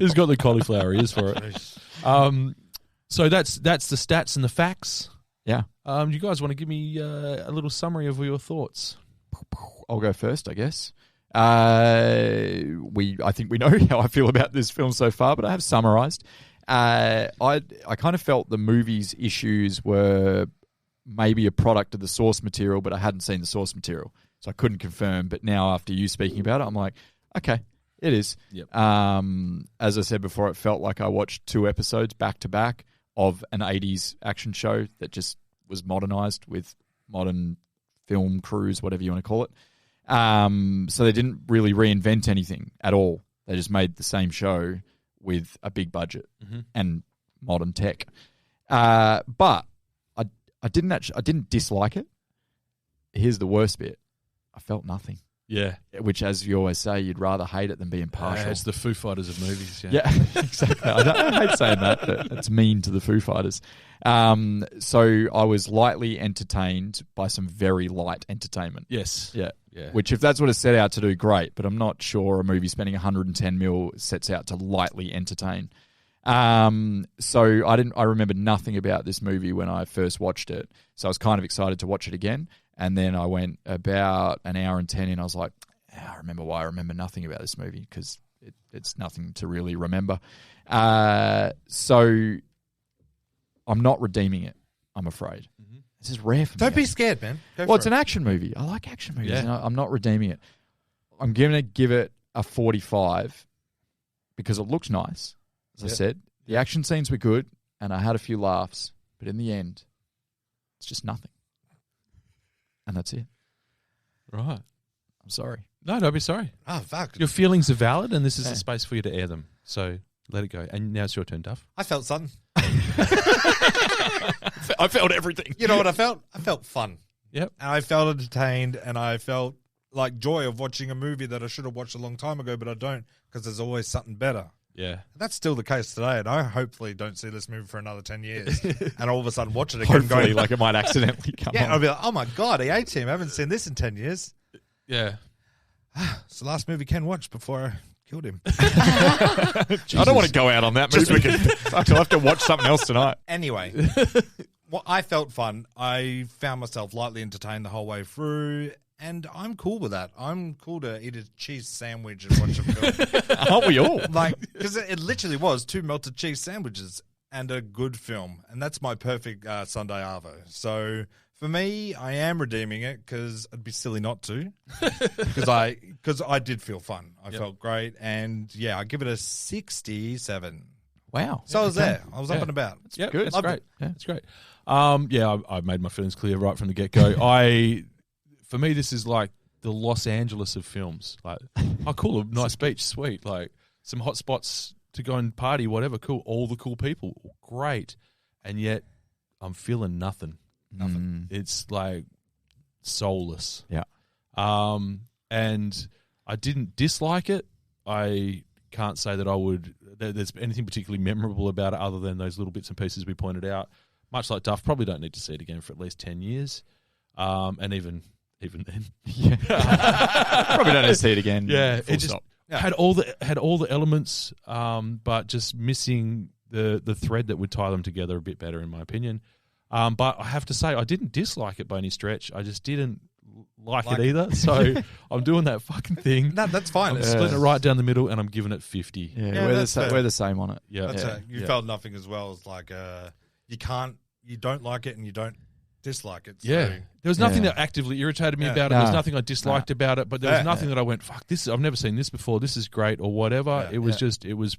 he's got the cauliflower ears for it. So that's the stats and the facts. Yeah, You guys want to give me a little summary of your thoughts? I'll go first, I guess. I think we know how I feel about this film so far, but I have summarized. I kind of felt the movie's issues were maybe a product of the source material, but I hadn't seen the source material, so I couldn't confirm. But now, after you speaking about it, I'm like, okay, It is. Yep. As I said before, it felt like I watched 2 episodes back to back of an 80s action show that just was modernized with modern film crews, whatever you want to call it. So they didn't really reinvent anything at all. They just made the same show with a big budget and modern tech. But I didn't dislike it. Here's the worst bit. I felt nothing. Yeah. Which, as you always say, you'd rather hate it than be impartial. It's the Foo Fighters of movies. Yeah, exactly. I hate saying that, but it's mean to the Foo Fighters. So I was lightly entertained by some very light entertainment. Yes. Yeah. Yeah. Which, if that's what it's set out to do, great. But I'm not sure a movie spending 110 mil sets out to lightly entertain. So I remember nothing about this movie when I first watched it. So I was kind of excited to watch it again. And then I went about an hour and 10 in. I was like, I remember why I remember nothing about this movie, because it's nothing to really remember. So I'm not redeeming it, I'm afraid. Mm-hmm. This is rare for me. Don't be scared, man. It's an action movie. I like action movies. And I'm not redeeming it. I'm going to give it a 45 because it looks nice. As I said, the action scenes were good and I had a few laughs, but in the end, it's just nothing. And that's it. Right. I'm sorry. No, don't be sorry. Oh, fuck. Your feelings are valid, and this is a space for you to air them. So let it go. And now it's your turn, Duff. I felt something. I felt everything. You know what I felt? I felt fun. Yep. And I felt entertained, and I felt like joy of watching a movie that I should have watched a long time ago, but I don't, because there's always something better. Yeah. That's still the case today, and I hopefully don't see this movie for another 10 years and all of a sudden watch it again. Hopefully, like it might accidentally come on. I'll be like, oh my God, the A-Team, I haven't seen this in 10 years. Yeah. It's the last movie Ken watched before I killed him. I don't want to go out on that movie. I'll have to watch something else tonight. Anyway, well, I felt fun. I found myself lightly entertained the whole way through, and I'm cool with that. I'm cool to eat a cheese sandwich and watch a film. Aren't we all? Because it literally was 2 melted cheese sandwiches and a good film, and that's my perfect Sunday arvo. So for me, I am redeeming it because it'd be silly not to. Because I did feel fun. I felt great, and I give it a 67. Wow. So I was there. I was up and about. Yeah, good. That's great. Yeah, that's great. I made my feelings clear right from the get-go. For me, this is like the Los Angeles of films. Like, oh, cool, a nice beach, sweet. Like, some hot spots to go and party, whatever, cool. All the cool people, great. And yet, I'm feeling nothing. Nothing. It's like soulless. Yeah. And I didn't dislike it. I can't say that there's anything particularly memorable about it other than those little bits and pieces we pointed out. Much like Duff, probably don't need to see it again for at least 10 years. And even then. Probably don't need to see it again. Yeah. It just had all the elements, but just missing the thread that would tie them together a bit better, in my opinion. But I have to say, I didn't dislike it by any stretch. I just didn't like it either. So I'm doing that fucking thing. No, that's fine. I'm splitting it right down the middle, and I'm giving it 50. Yeah, we're the same on it. Yeah. You felt nothing as well. It's like you don't like it and you don't dislike it. So. Yeah. There was nothing that actively irritated me about it. There was nothing I disliked about it, but there was nothing that I went, fuck, this, I've never seen this before. This is great, or whatever. It was just, it was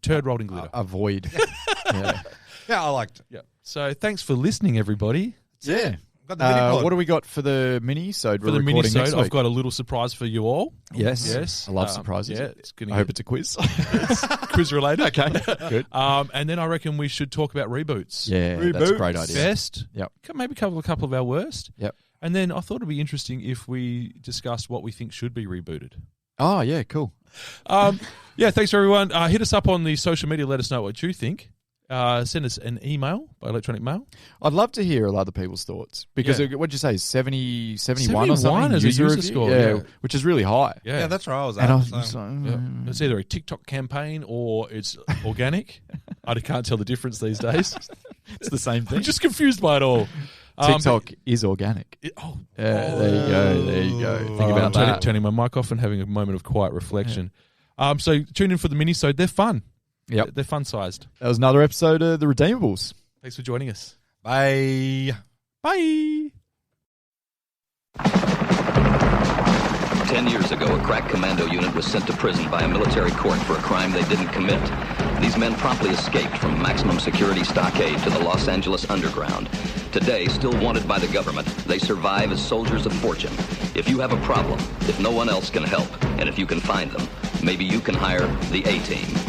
turd rolled in glitter. A void. Yeah, I liked it. Yeah. So thanks for listening, everybody. Yeah. Got the mini-pod. What do we got for the mini-sode? For the mini-sode, I've got a little surprise for you all. Yes. I love surprises. Yeah, I hope it's a quiz. Quiz related. Okay, good. And then I reckon we should talk about reboots. Yeah, that's a great idea. Best. Yep. Maybe cover a couple of our worst. Yep. And then I thought it'd be interesting if we discussed what we think should be rebooted. Oh, yeah, cool. Thanks everyone. Hit us up on the social media. Let us know what you think. Send us an email by electronic mail. I'd love to hear other people's thoughts because what'd you say, 71 or 71 something? as a user score, yeah, which is really high. Yeah, that's where I was at. It's either a TikTok campaign or it's organic. I can't tell the difference these days. It's the same thing. I'm just confused by it all. TikTok is organic. There you go. Think about that. Turning my mic off and having a moment of quiet reflection. So tune in for the mini-sode. They're fun. Yep. They're fun-sized. That was another episode of The Redeemables. Thanks for joining us. Bye. Bye. 10 years ago, a crack commando unit was sent to prison by a military court for a crime they didn't commit. These men promptly escaped from maximum security stockade to the Los Angeles underground. Today, still wanted by the government, they survive as soldiers of fortune. If you have a problem, if no one else can help, and if you can find them, maybe you can hire the A-Team.